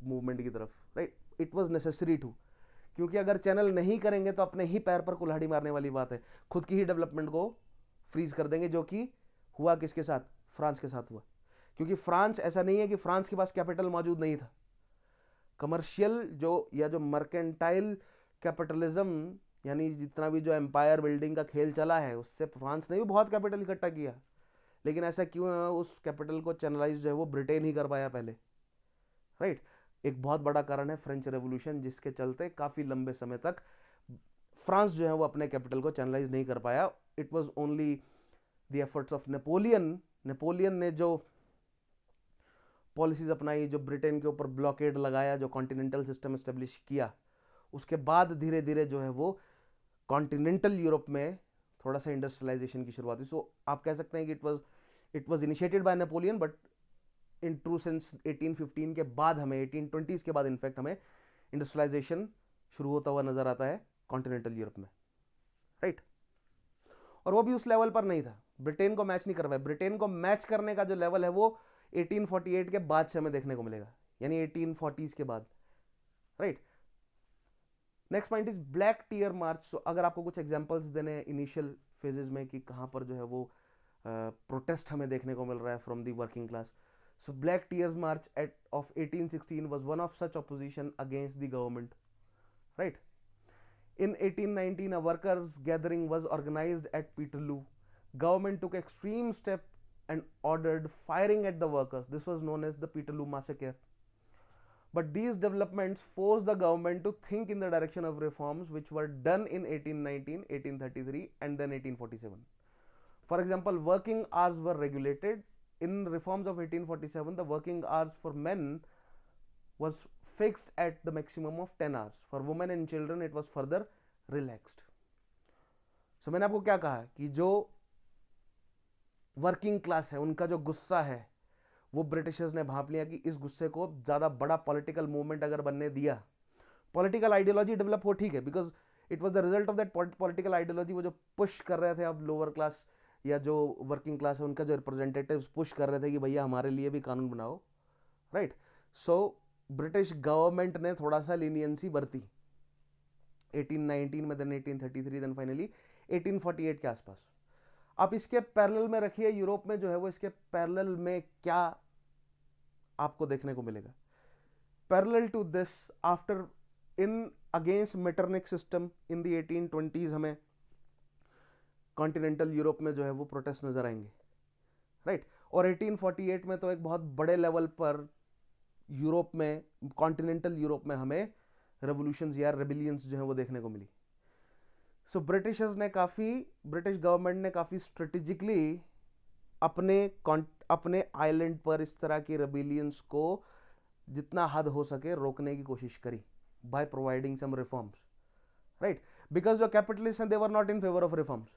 मूवमेंट की तरफ, right. It was necessary to, क्योंकि अगर चैनल नहीं करेंगे तो अपने ही पैर पर कुल्हाड़ी मारने वाली बात है, खुद की ही डेवलपमेंट को फ्रीज कर देंगे, जो कि हुआ किसके साथ, फ्रांस के साथ हुआ। क्योंकि फ्रांस, ऐसा नहीं है कि फ्रांस के पास कैपिटल मौजूद नहीं था, कमर्शियल जो मर्केंटाइल कैपिटलिज्म, यानी जितना भी जो एम्पायर बिल्डिंग का खेल चला है, उससे फ्रांस ने भी बहुत कैपिटल इकट्ठा किया, लेकिन ऐसा क्यों है, उस कैपिटल को चैनलाइज जो है वो ब्रिटेन ही कर पाया पहले, राइट। एक बहुत बड़ा कारण है फ्रेंच रेवोल्यूशन, जिसके चलते काफ़ी लंबे समय तक फ्रांस जो है वो अपने कैपिटल को चैनलाइज नहीं कर पाया। It was only the efforts of Napoleon ने जो पॉलिसीज अपनाई, जो ब्रिटेन के ऊपर ब्लॉकेड लगाया, जो कॉन्टिनेंटल सिस्टम एस्टेब्लिश किया, उसके बाद धीरे धीरे जो है वो कॉन्टिनेंटल यूरोप में थोड़ा सा इंडस्ट्रियलाइजेशन की शुरुआत हुई। सो आप कह सकते हैं कि it was initiated by Napoleon, but in true sense 1815 के बाद हमें, 1820s के बाद इनफैक्ट हमें इंडस्ट्रियलाइजेशन शुरू होता हुआ नजर आता है कॉन्टिनेंटल यूरोप में, राइट। और वो भी उस लेवल पर नहीं था, ब्रिटेन को मैच नहीं कर पाया। ब्रिटेन को मैच करने का जो लेवल है वो 1848 के बाद से हमें देखने को मिलेगा, यानी 1840s के बाद, right. Next point is black tier march. So अगर आपको कुछ एग्जांपल्स देने हैं इनिशियल फेजेस में कि कहाँ पर जो है वो प्रोटेस्ट हमें देखने को मिल रहा है from the working class, so black tears March of 1816 was one of such opposition against the government, right. In 1819, a workers' gathering was organized at Peterloo. Government took extreme step and ordered firing at the workers. This was known as the Peterloo Massacre. But these developments forced the government to think in the direction of reforms which were done in 1819, 1833 and then 1847. For example, working hours were regulated. In reforms of 1847, the working hours for men was fixed at the maximum of 10 hours. For women and children it was further relaxed. So मैंने आपको क्या कहा कि जो working class है उनका जो गुस्सा है वो ब्रिटिशर्स ने भाप लिया कि इस गुस्से को ज़्यादा बड़ा पॉलिटिकल मूवमेंट अगर बनने दिया, पॉलिटिकल आइडियोलॉजी डेवलप हो, ठीक है, because it was the result of that political ideology, वो जो पुश कर रहे थे अब लोअर क्लास या जो वर्किंग क्लास है उनका जो रिप्रेजेंटेटिव्स पुश कर रहे थे कि भैया हमारे लिए भी कानून बनाओ, राइट। सो ब्रिटिश गवर्नमेंट ने थोड़ा सा लीनियंसी बरती 1819 में, देन 1833, देन फाइनली 1848 के आसपास। आप इसके पैरेलल में रखिए यूरोप में जो है वो, इसके पैरेलल में क्या आपको देखने को मिलेगा। Parallel to this, after in against Metternich system in the 1820s हमें कॉन्टिनेंटल यूरोप में जो है वो प्रोटेस्ट नजर आएंगे, राइट। और 1848 में तो एक बहुत बड़े लेवल पर यूरोप में, कॉन्टिनेंटल यूरोप में हमें रेवोल्यूशंस या रेबिलियंस जो है वो देखने को मिली। सो ब्रिटिश गवर्नमेंट ने काफी स्ट्रेटेजिकली अपने आइलैंड पर इस तरह की रेबिलियंस को जितना हद हो सके रोकने की कोशिश करी by providing some reforms, right. Because जो कैपिटलिस्ट हैं they were not in favour of reforms,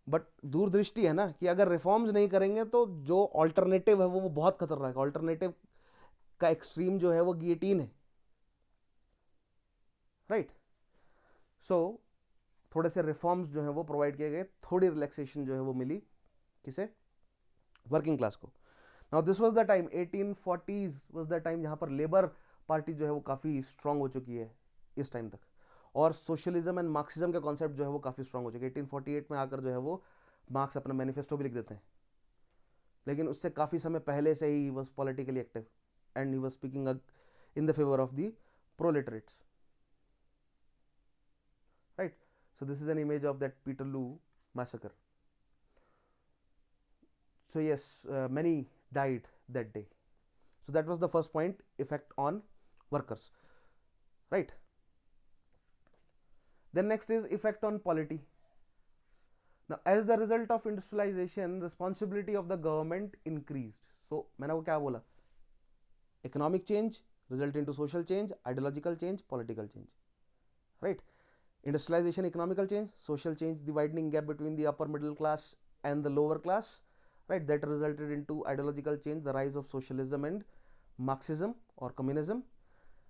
but दूरदृष्टि है ना कि अगर रिफॉर्म्स नहीं करेंगे तो जो ऑल्टरनेटिव है वो बहुत खतरनाक है। ऑल्टरनेटिव का एक्सट्रीम जो है वो गियोटीन है, राइट। सो थोड़े से रिफॉर्म्स जो है वो प्रोवाइड किए गए, थोड़ी रिलैक्सेशन जो है वो मिली, किसे, वर्किंग क्लास को। Now this was the time, 1840s was the time जहां पर लेबर पार्टी जो है वो काफी स्ट्रांग हो चुकी है इस टाइम तक, और सोशलिज्म एंड मार्क्सिज्म का कॉन्सेप्ट जो है वो काफी स्ट्रांग हो चुका है। 1848 में आकर जो है वो मार्क्स अपना मैनिफेस्टो भी लिख देते हैं, लेकिन उससे काफी समय पहले से ही was politically active and he was speaking in the favour of the proletariats, right? So this is an image of that Peterloo massacre. So yes, many died that day. So that was the first point, effect on workers, right? Then next is effect on polity. Now as the result of industrialization, responsibility of the government increased. So मैंने वो क्या बोला, economic change result into social change, ideological change, political change, right? Industrialization, economical change, social change, the widening gap between the upper middle class and the lower class, right? That resulted into ideological change, the rise of socialism and Marxism or communism,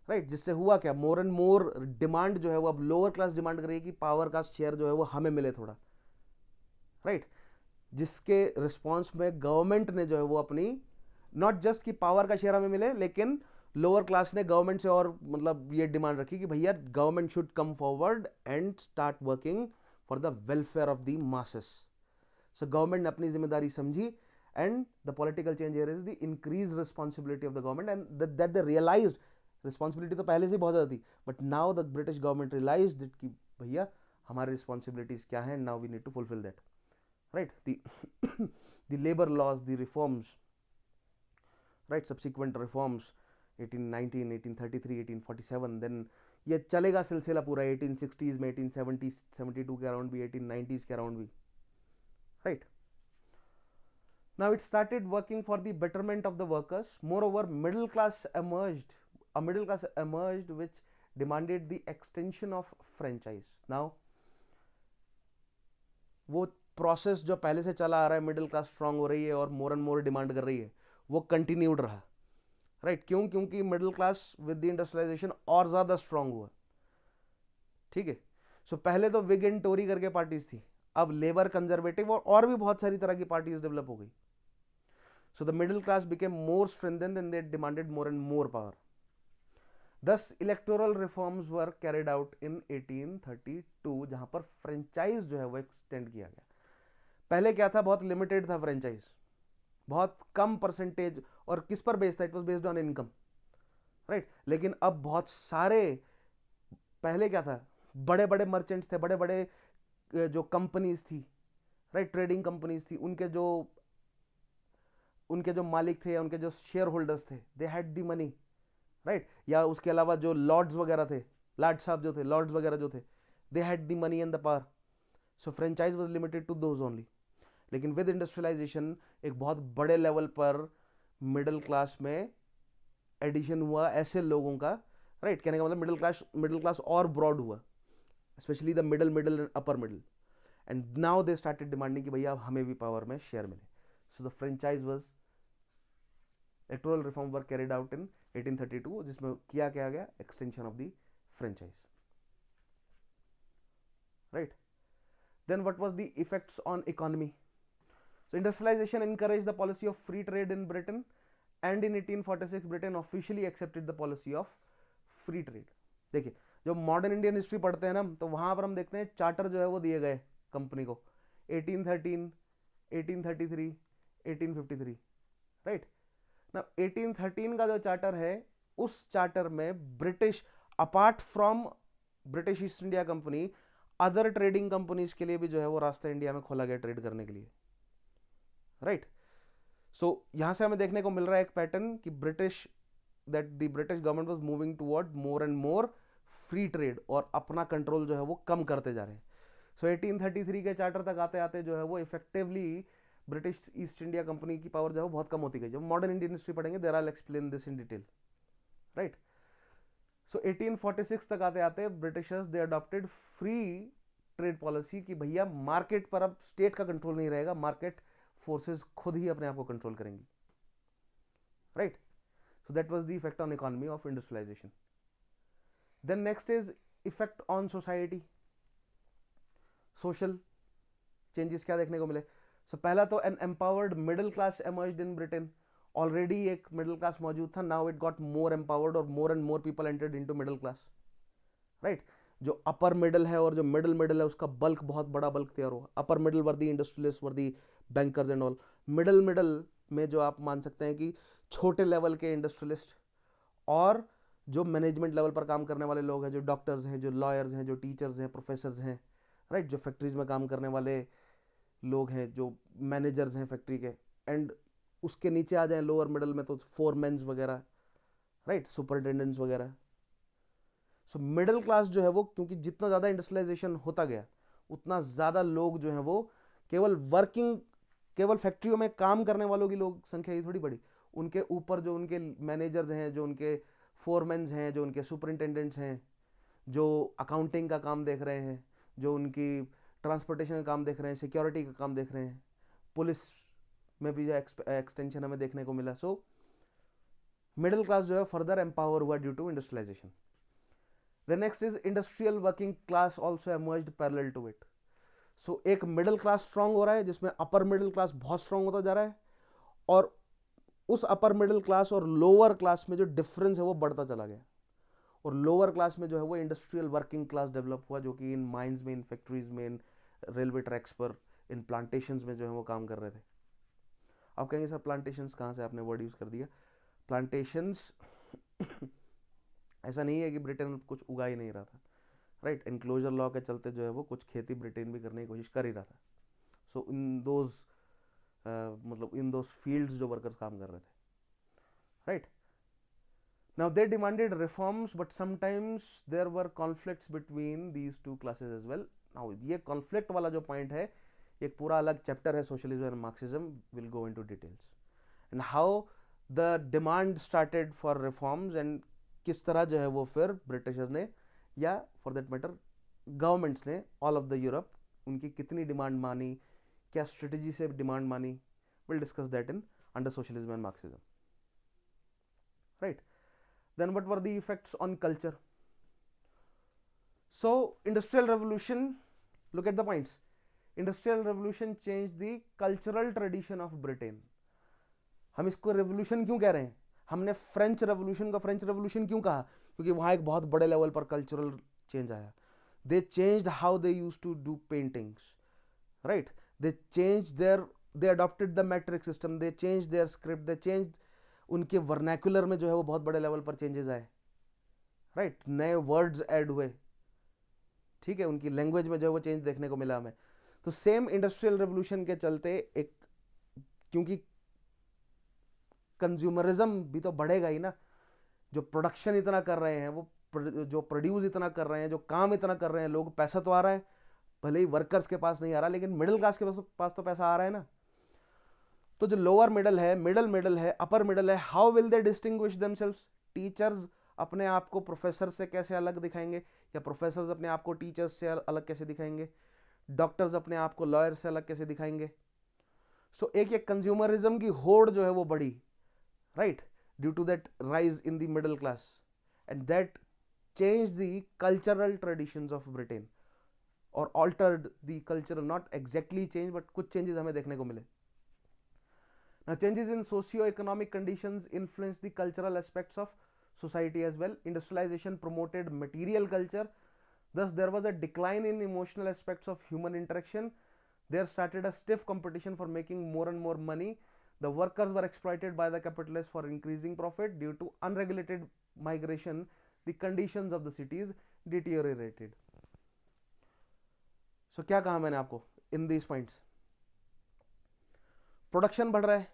right? जिससे हुआ क्या, मोर and more demand जो है वो अब lower class demand कर रही है कि पावर का शेयर जो है वो हमें मिले थोड़ा, राइट। जिसके रिस्पॉन्स में गवर्नमेंट ने जो है वो अपनी, नॉट जस्ट कि पावर का शेयर हमें मिले, लेकिन लोअर क्लास ने गवर्नमेंट से और मतलब ये डिमांड रखी कि भैया government should come forward and start working for the welfare of the masses. So government ने अपनी जिम्मेदारी समझी, and the political change here is the increase responsibility of the government, and that they realised, responsibility तो पहले से बहुत ज्यादा थी, but now the British government realised that कि भैया हमारी रिस्पॉन्सिबिलिटीज क्या है, now we need to fulfil that, right. The labour laws, the reforms, right, subsequent reforms 1819, 1833, 1847, then ये चलेगा सिलसिला पूरा 1860s में, 1870, 72 के अराउंड भी, 1890s के अराउंड भी, right. Now it started working for the betterment of the workers, more over middle class emerged, a middle class emerged which demanded the extension of franchise. Now वो process जो पहले से चला आ रहा है, मिडिल क्लास स्ट्रांग हो रही है और मोर एंड मोर डिमांड कर रही है, वो कंटिन्यूड रहा, राइट। क्यों? क्योंकि middle class with the industrialisation और ज्यादा स्ट्रांग हुआ, ठीक है। सो पहले तो विग एंड टोरी करके पार्टीज थी, अब लेबर, कंजर्वेटिव और भी बहुत सारी तरह की पार्टीज डेवलप हो गई। So the middle class became more strengthened and they demanded more and more power. Thus electoral reforms were carried out in 1832, जहां पर फ्रेंचाइज जो है वो एक्सटेंड किया गया। पहले क्या था, बहुत लिमिटेड था फ्रेंचाइज, बहुत कम परसेंटेज, और किस पर बेस्ड था, it was based on income, right. लेकिन अब बहुत सारे, पहले क्या था, बड़े बड़े मर्चेंट्स थे, बड़े बड़े जो कंपनीज थी, राइट, ट्रेडिंग कंपनीज थी, उनके जो मालिक थे या उनके जो शेयर होल्डर्स थे, they had the money, right. या उसके अलावा जो लॉर्ड्स वगैरह थे, लार्ड साहब जो थे, लॉर्ड्स वगैरह जो थे, they had the money and the power. So franchise was limited to those only. लेकिन विद इंडस्ट्रियलाइजेशन एक बहुत बड़े लेवल पर मिडिल क्लास में एडिशन हुआ ऐसे लोगों का, राइट। कहने का मतलब मिडिल क्लास और ब्रॉड हुआ, specially the middle and upper middle, and now they started demanding कि भैया हमें भी पावर में शेयर मिले। So the franchise was, electoral reform were carried out in 1832, जिसमें किया गया extension of the franchise, right. Then what was the effects on economy. So industrialization encouraged the policy of free trade in Britain, and in 1846 Britain officially accepted the policy of free trade. देखिए जब modern Indian history पढ़ते हैं ना तो वहां पर हम देखते हैं चार्टर जो है वो दिए गए कंपनी को 1813, 1833, 1853, राइट ना। 1813 का जो चार्टर है उस चार्टर में British apart from British East India company other trading companies के लिए भी जो है वो रास्ता इंडिया में खोला गया ट्रेड करने के लिए, राइट। सो यहां से हमें देखने को मिल रहा है एक पैटर्न कि that the British government was moving toward more and more free trade और अपना कंट्रोल जो है वो कम करते जा रहे हैं। सो 1833 के चार्टर तक आते आते जो है वो effectively British East India company की पावर जो है वो बहुत कम होती गई। जब मॉडर्न इंडियन हिस्ट्री पढ़ेंगे there I will explain this in detail, right. So 1846 तक आते आते Britishers they adopted free trade policy कि भैया मार्केट पर अब स्टेट का कंट्रोल नहीं रहेगा, मार्केट फोर्सेस खुद ही अपने आप को कंट्रोल करेंगी, right. So that was the effect on economy of industrialisation. Then next is effect on society, social changes क्या देखने को मिले। सो पहला तो an empowered middle class emerged in Britain. Already एक मिडिल क्लास मौजूद था, now it got more empowered और more people entered into middle class, right. जो अपर मिडिल है और जो मिडिल है उसका बल्क बहुत बड़ा बल्क तैयार हुआ। Upper middle were the industrialist, were the bankers and all. Middle में जो आप मान सकते हैं कि छोटे लेवल के इंडस्ट्रियलिस्ट और जो मैनेजमेंट लेवल पर काम करने वाले लोग हैं, जो डॉक्टर्स हैं, जो लॉयर्स हैं, जो टीचर्स हैं, प्रोफेसर्स हैं, राइट। जो फैक्ट्रीज में काम करने वाले लोग हैं, जो मैनेजर्स हैं फैक्ट्री के, एंड उसके नीचे आ जाए लोअर मिडिल में तो फोरमैन्स वगैरह, राइट, सुपरिटेंडेंट्स वगैरह। सो मिडिल क्लास जो है वो, क्योंकि जितना ज़्यादा इंडस्ट्रियलाइजेशन होता गया उतना ज़्यादा लोग जो हैं वो केवल फैक्ट्रियों में काम करने वालों की लोग संख्या ही थोड़ी बड़ी, उनके ऊपर जो उनके मैनेजर्स हैं, जो उनके फोरमैन्स हैं, जो उनके सुपरिटेंडेंट्स हैं, जो अकाउंटिंग का काम देख रहे हैं, जो उनकी ट्रांसपोर्टेशन का काम देख रहे हैं, सिक्योरिटी का काम देख रहे हैं, पुलिस में भी एक्सटेंशन हमें देखने को मिला। सो मिडिल क्लास जो है फर्दर एम्पावर हुआ due to industrialisation. The next is industrial working class also emerged parallel to it. So एक मिडिल क्लास स्ट्रांग हो रहा है जिसमें अपर मिडिल क्लास बहुत स्ट्रांग होता जा रहा है, और उस अपर मिडिल क्लास और लोअर क्लास में जो डिफरेंस है वो बढ़ता चला गया। और लोअर क्लास में जो है वो इंडस्ट्रियल वर्किंग क्लास डेवलप हुआ, जो कि इन माइंस में, इन फैक्ट्रीज में, इन रेलवे ट्रैक्स पर, इन प्लांटेशंस में जो है वो काम कर रहे थे। आप कहेंगे सर प्लांटेशंस कहाँ से आपने वर्ड यूज़ कर दिया। प्लांटेशंस ऐसा नहीं है कि ब्रिटेन कुछ उगा ही नहीं रहा था, राइट। एनक्लोजर लॉ के चलते जो है वो कुछ खेती ब्रिटेन भी करने की कोशिश कर ही रहा था। सो इन दोज फील्ड्स जो वर्कर्स काम कर रहे थे, right. Now they demanded reforms, but sometimes there were conflicts between these two classes as well. Now ये conflict वाला जो point है, एक पूरा अलग chapter है, socialism and Marxism, will go into details and how the demand started for reforms and किस तरह जो है वो फिर ब्रिटिशर्स ने या for that matter गवर्नमेंट्स ने ऑल ऑफ द यूरोप उनकी कितनी डिमांड मानी, क्या स्ट्रेटजी से डिमांड मानी, we'll discuss that in under socialism and Marxism, right. Then what were the effects on culture? So industrial revolution, look at the points. Industrial revolution changed the cultural tradition of Britain. हम इसको revolution क्यों कह रहे हैं? हमने French revolution का French revolution क्यों कहा? क्योंकि वहाँ एक बहुत बड़े लेवल पर कल्चरल चेंज आया. They changed how they used to do paintings, right? They adopted the metric system, they changed their script, they changed उनके वर्नैकुलर में जो है वो बहुत बड़े लेवल पर चेंजेस आए, राइट. नए वर्ड्स ऐड हुए, ठीक है, उनकी लैंग्वेज में जो है वो चेंज देखने को मिला हमें. तो सेम इंडस्ट्रियल रेवोल्यूशन के चलते एक, क्योंकि कंज्यूमरिज्म भी तो बढ़ेगा ही ना, जो प्रोडक्शन इतना कर रहे हैं, वो जो प्रोड्यूस इतना कर रहे हैं, जो काम इतना कर रहे हैं, लोग पैसा तो आ रहा है, भले ही वर्कर्स के पास नहीं आ रहा, लेकिन मिडिल क्लास के पास तो पैसा आ रहा है ना. तो जो लोअर मिडिल है, मिडिल है, अपर मिडिल है, how will they distinguish themselves? Teachers अपने आप को प्रोफेसर से कैसे अलग दिखाएंगे, या प्रोफेसर्स अपने आप को टीचर्स से अलग कैसे दिखाएंगे, डॉक्टर्स अपने आप को लॉयर से अलग कैसे दिखाएंगे. सो एक कंज्यूमरिज्म की होड़ जो है वो बढ़ी, right, due to that rise in the middle class, and that change the cultural traditions of Britain, और altered the cultural, not exactly change but कुछ चेंजेस हमें देखने को मिले. Now, changes in socio-economic conditions influence the cultural aspects of society as well. Industrialization promoted material culture. Thus, there was a decline in emotional aspects of human interaction. There started a stiff competition for making more and more money. The workers were exploited by the capitalists for increasing profit. Due to unregulated migration, the conditions of the cities deteriorated. So, क्या कहा मैंने आपको in these points? Production बढ़ रहा है,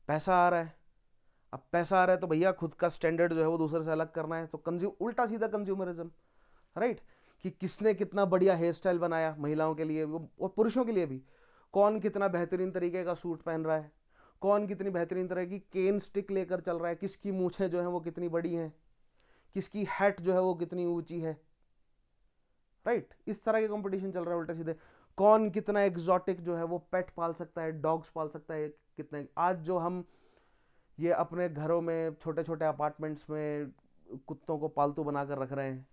पैसा आ रहा है. अब पैसा आ रहा है तो भैया खुद का स्टैंडर्ड जो है वो दूसरे से अलग करना है, तो उल्टा सीधा कंज्यूमरिज्म, राइट. कि किसने कितना बढ़िया हेयर स्टाइल बनाया महिलाओं के लिए और पुरुषों के लिए भी, कौन कितना बेहतरीन तरीके का सूट पहन रहा है, कौन कितनी बेहतरीन तरह की केन स्टिक लेकर चल रहा है, किसकी मूछें जो है वो कितनी बड़ी हैं, किसकी हैट जो है वो कितनी ऊंची है, राइट. इस तरह के कंपटीशन चल रहा है उल्टा सीधे. कौन कितना एग्जॉटिक जो है वो पेट पाल सकता है, डॉग्स पाल सकता है कितने. आज जो हम ये अपने घरों में छोटे छोटे अपार्टमेंट्स में कुत्तों को पालतू बनाकर रख रहे हैं,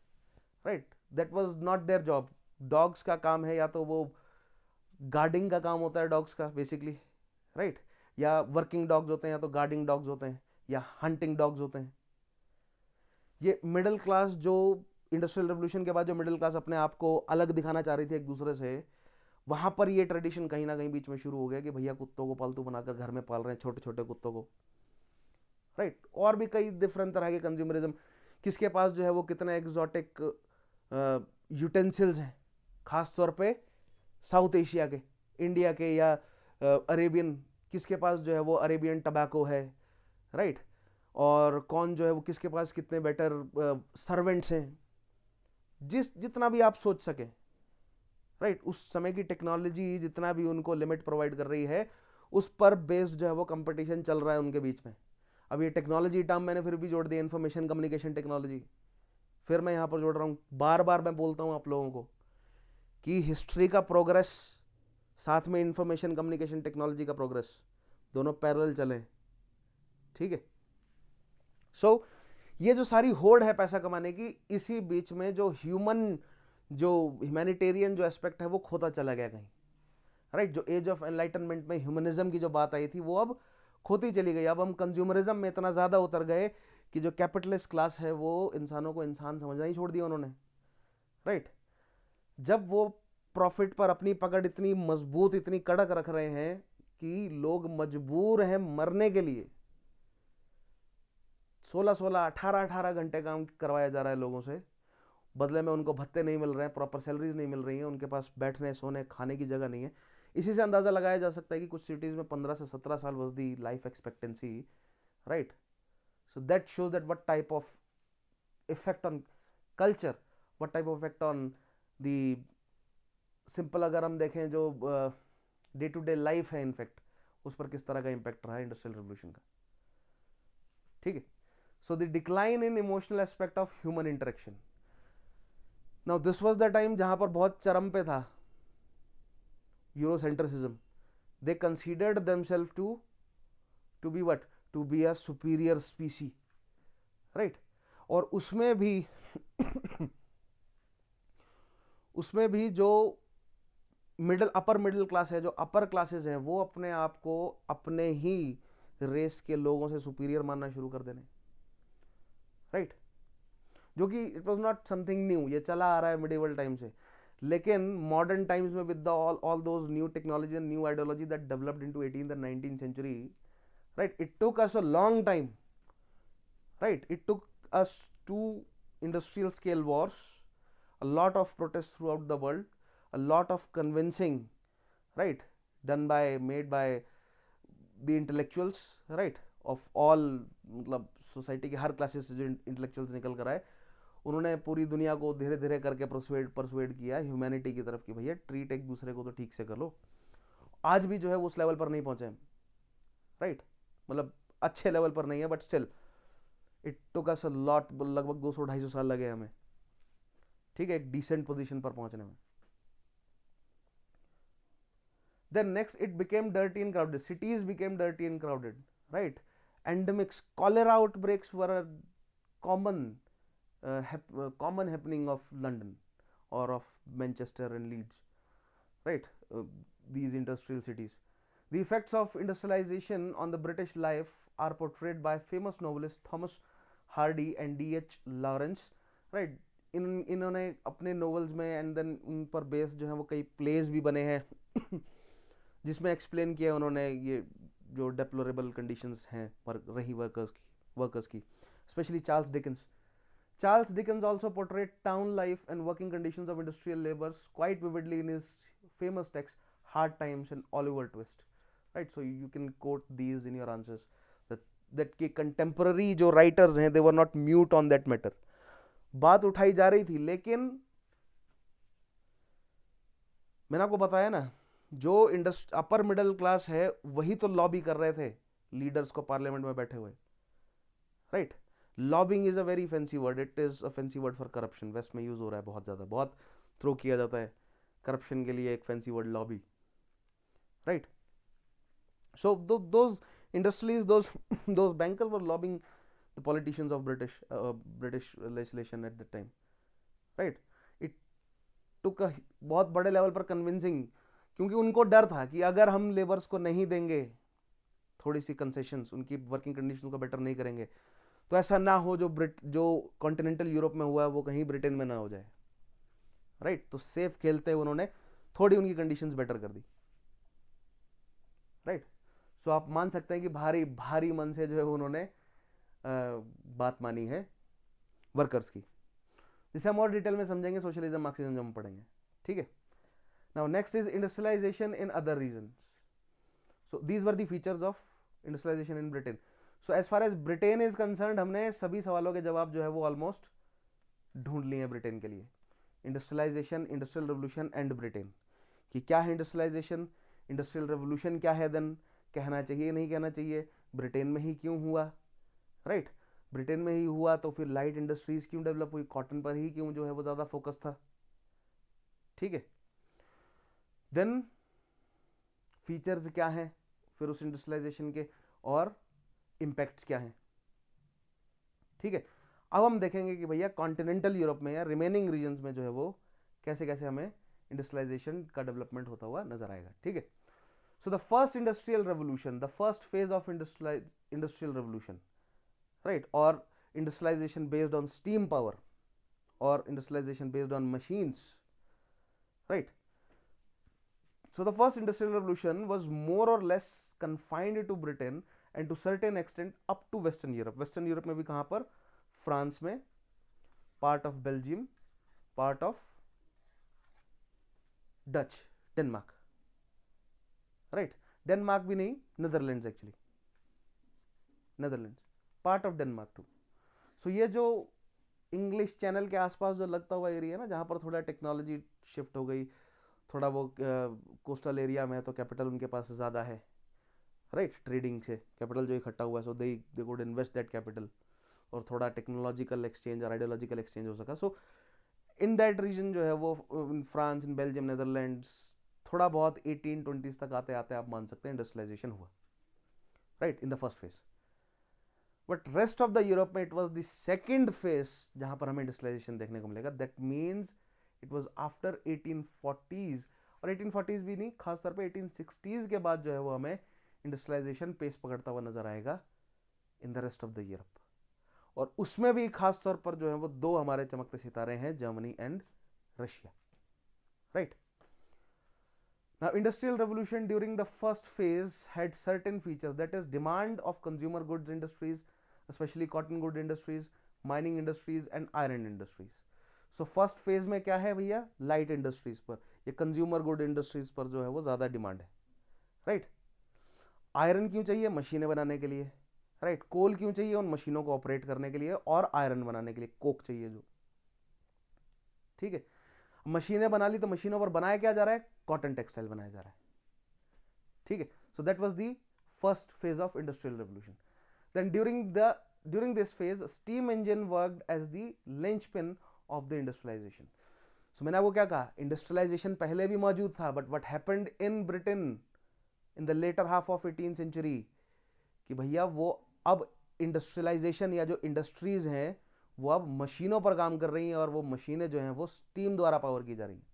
right. That was not their job. Dogs का काम है या तो वो गार्डिंग का काम होता है डॉग्स का बेसिकली, राइट. या वर्किंग डॉग्स होते हैं या तो गार्डिंग डॉग्स होते हैं या हंटिंग डॉग्स होते हैं. ये मिडिल क्लास जो इंडस्ट्रियल रेवोल्यूशन के बाद जो मिडिल क्लास अपने आप को अलग दिखाना चाह रही थी एक दूसरे से, वहां पर ये ट्रेडिशन कहीं ना कहीं बीच में शुरू हो गया कि भैया कुत्तों को पालतू बनाकर घर में पाल रहे हैं, छोटे छोटे कुत्तों को, राइट. और भी कई डिफरेंट तरह के कंज्यूमरिज्म. किसके पास जो है वो कितना एग्जॉटिक यूटेंसिल्स हैं, खास तौर पे साउथ एशिया के, इंडिया के या अरेबियन, किसके पास जो है वो अरेबियन टबैको है, राइट. और कौन जो है वो किसके पास कितने बेटर सर्वेंट्स हैं, जितना भी आप सोच सके, राइट. उस समय की टेक्नोलॉजी जितना भी उनको लिमिट प्रोवाइड कर रही है, उस पर बेस्ड जो है वो कंपटीशन चल रहा है उनके बीच में. अब ये टेक्नोलॉजी टर्म मैंने फिर भी जोड़ दिया, इंफॉर्मेशन कम्युनिकेशन टेक्नोलॉजी, फिर मैं यहाँ पर जोड़ रहा हूँ. बार बार मैं बोलता हूँ आप लोगों को कि हिस्ट्री का प्रोग्रेस साथ में इंफॉर्मेशन कम्युनिकेशन टेक्नोलॉजी का प्रोग्रेस दोनों पैरेलल चले, ठीक है. सो ये जो सारी होड़ है पैसा कमाने की, इसी बीच में जो ह्यूमैनिटेरियन जो एस्पेक्ट है वो खोता चला गया कहीं, राइट. जो एज ऑफ एनलाइटनमेंट में ह्यूमनिज्म की जो बात आई थी वो अब खोती चली गई. अब हम कंज्यूमरिज्म में इतना ज़्यादा उतर गए कि जो कैपिटलिस्ट क्लास है वो इंसानों को इंसान समझना ही छोड़ दिया उन्होंने, राइट. जब वो प्रॉफिट पर अपनी पकड़ इतनी मजबूत इतनी कड़क रख रहे हैं कि लोग मजबूर हैं मरने के लिए, 16-16 18-18 घंटे काम करवाया जा रहा है लोगों से, बदले में उनको भत्ते नहीं मिल रहे हैं, प्रॉपर सैलरीज नहीं मिल रही हैं, उनके पास बैठने सोने खाने की जगह नहीं है. इसी से अंदाज़ा लगाया जा सकता है कि कुछ सिटीज़ में 15 से 17 साल was the life expectancy, right. So that shows that what type of effect on culture, what type of effect on the simple, अगर हम देखें जो डे टू डे लाइफ है इनफैक्ट, उस पर किस तरह का इम्पैक्ट रहा है इंडस्ट्रियल रेवोल्यूशन का, ठीक है. So the decline in emotional aspect of human interaction. Now this was the time जहां पर बहुत चरम पे था Eurocentrism. They considered themselves to be what, to be a superior species, right. और उसमें भी जो अपर मिडिल क्लास है, जो अपर क्लासेस हैं, वो अपने आप को अपने ही रेस के लोगों से सुपीरियर मानना शुरू कर देने, राइट. जो कि it was not something new, ये चला आ रहा है मिडिवल टाइम से. लेकिन मॉडर्न टाइम्स में with all those new technology and new ideology that developed into 18th and 19th century, right, it took us a long time, right. It took us 2 industrial scale wars, a lot of protests throughout the world, a lot of convincing, right, made by the intellectuals, right, of all, मतलब society के हर classes से जो intellectuals निकल कर आए, उन्होंने पूरी दुनिया को धीरे धीरे करके परसुएड किया ह्यूमैनिटी की तरफ कि भैया ट्रीट एक दूसरे को तो ठीक से कर लो. आज भी जो है उस लेवल पर नहीं पहुंचे हम, राइट. मतलब अच्छे लेवल पर नहीं है, but still it took us a lot, लगभग 200-250 साल लगे हमें, ठीक है, एक डिसेंट पोजीशन पर पहुंचने में. Then next it became dirty and crowded. Cities became dirty and crowded, right. Endemics, cholera outbreaks were a common common happening of London or of Manchester and Leeds, right. These industrial cities. The effects of industrialization on the British life are portrayed by famous novelist Thomas Hardy and D.H. Lawrence, right? इन्होंने अपने novels में and then उन पर base जो है वो कई pledge भी बने हैं जिसमें एक्सप्लेन किया उन्होंने ये जो डेप्लोरेबल कंडीशंस हैं रही वर्कर्स की specially Charles Dickens also portrayed town life and working conditions of industrial laborers quite vividly in his famous text Hard Times and Oliver Twist, right? So you can quote these in your answers that के contemporary जो writers हैं they were not mute on that matter. बात उठाई जा रही थी, लेकिन मैंने आपको बताया ना, जो अपर मिडिल क्लास है वही तो लॉबी कर रहे थे लीडर्स को पार्लियामेंट में बैठे हुए, right? Lobbying is a very fancy word, it is a fancy word for corruption. West में यूज हो रहा है बहुत ज्यादा, बहुत थ्रो किया जाता है करप्शन के लिए एक fancy word lobby, right? So those industries, those bankers were lobbying the politicians of British legislation at the time, right? It took a बहुत बड़े लेवल पर कन्विंसिंग, क्योंकि उनको डर था कि अगर हम लेबर्स को नहीं देंगे थोड़ी सी कंसेशंस, उनकी वर्किंग कंडीशन को बेटर नहीं करेंगे, तो ऐसा ना हो जो कॉन्टिनेंटल यूरोप में हुआ है वो कहीं ब्रिटेन में ना हो जाए, राइट? तो सेफ खेलते हुए उन्होंने थोड़ी उनकी कंडीशंस बेटर कर दी, राइट? सो आप मान सकते हैं कि भारी भारी मन से जो है उन्होंने बात मानी है वर्कर्स की, जिसे हम और डिटेल में समझेंगे सोशलिज्म मार्क्सिज्म जब हम पढ़ेंगे, ठीक है? Now next is industrialisation in other region. So these were the features of industrialisation in Britain. So as far as Britain is concerned, हमने सभी सवालों के जवाब जो है वो ऑलमोस्ट ढूंढ लिए हैं ब्रिटेन के लिए. Industrialisation, industrial revolution and Britain, कि क्या है इंडस्ट्रियलाइजेशन, इंडस्ट्रियल रेवोल्यूशन क्या है, देन कहना चाहिए नहीं कहना चाहिए, ब्रिटेन में ही क्यों हुआ, राइट? ब्रिटेन में ही हुआ तो फिर लाइट इंडस्ट्रीज क्यों डेवलप हुई, कॉटन पर ही क्यों जो है वो ज्यादा फोकस था, ठीक है? देन फीचर्स क्या हैं फिर उस इंडस्ट्रियलाइजेशन के, और इम्पैक्ट्स क्या हैं, ठीक है? अब हम देखेंगे कि भैया कॉन्टिनेंटल यूरोप में या रिमेनिंग रीजन्स में जो है वो कैसे कैसे हमें इंडस्ट्रियलाइजेशन का डेवलपमेंट होता हुआ नजर आएगा, ठीक है? So the first industrial revolution, the first phase of industrial revolution, right? और industrialisation based on steam power और industrialisation based on machines, right? So the first industrial revolution was more or less confined to Britain and to certain extent up to Western Europe. Western Europe में भी कहाँ पर? France में, part of Belgium, part of Dutch, Denmark, right? Denmark भी नहीं, Netherlands actually, Netherlands part of Denmark too. So ये जो English channel के आसपास जो लगता हुआ एरिया है ना, जहाँ पर थोड़ा टेक्नोलॉजी शिफ्ट हो गई, थोड़ा वो कोस्टल एरिया में, तो कैपिटल उनके पास ज़्यादा है, राइट? ट्रेडिंग से कैपिटल जो इकट्ठा हुआ है, so they could invest that capital, और थोड़ा टेक्नोलॉजिकल एक्सचेंज और आइडियोलॉजिकल एक्सचेंज हो सका. सो इन दैट रीजन जो है वो in France, in Belgium, Netherlands, थोड़ा बहुत 1820s तक आते आते आप मान सकते हैं इंडस्ट्रियलाइजेशन हुआ, right? In the first phase. But rest of the Europe में it was the second phase जहां पर हमें इंडस्ट्रियलाइजेशन देखने को मिलेगा. That means it was after 1840s, और 1840s भी नहीं, खासतौर पे 1860s के बाद जो है वो हमें इंडस्ट्रियलाइजेशन पेस पकड़ता हुआ नजर आएगा in the rest of the Europe. और उसमें भी खासतौर पर जो है वो दो हमारे चमकते सितारे हैं, Germany and Russia, right? Now industrial revolution during the first phase had certain features, that is demand of consumer goods industries, especially cotton good industries, mining industries and iron industries. So first phase में क्या है भैया? Light industries पर, ये consumer good industries पर जो है वो ज्यादा डिमांड है, राइट? आयरन क्यों चाहिए? मशीनें बनाने के लिए, राइट? कोल क्यों चाहिए? उन मशीनों को ऑपरेट करने के लिए, और आयरन बनाने के लिए कोक चाहिए जो, ठीक है? मशीनें बना ली तो मशीनों पर बनाया क्या जा रहा है? कॉटन टेक्सटाइल बनाया जा रहा है, ठीक है? So that was the first phase of industrial revolution. Then during this phase steam engine worked as the linchpin of the industrialization. So मैंने आपको क्या कहा? इंडस्ट्रियलाइजेशन पहले भी मौजूद था, but what happened in Britain in the latter half of 18th century, कि भैया वो अब इंडस्ट्रियलाइजेशन या जो इंडस्ट्रीज हैं वो अब मशीनों पर काम कर रही हैं, और वो मशीनें जो हैं वो स्टीम द्वारा पावर की जा रही हैं.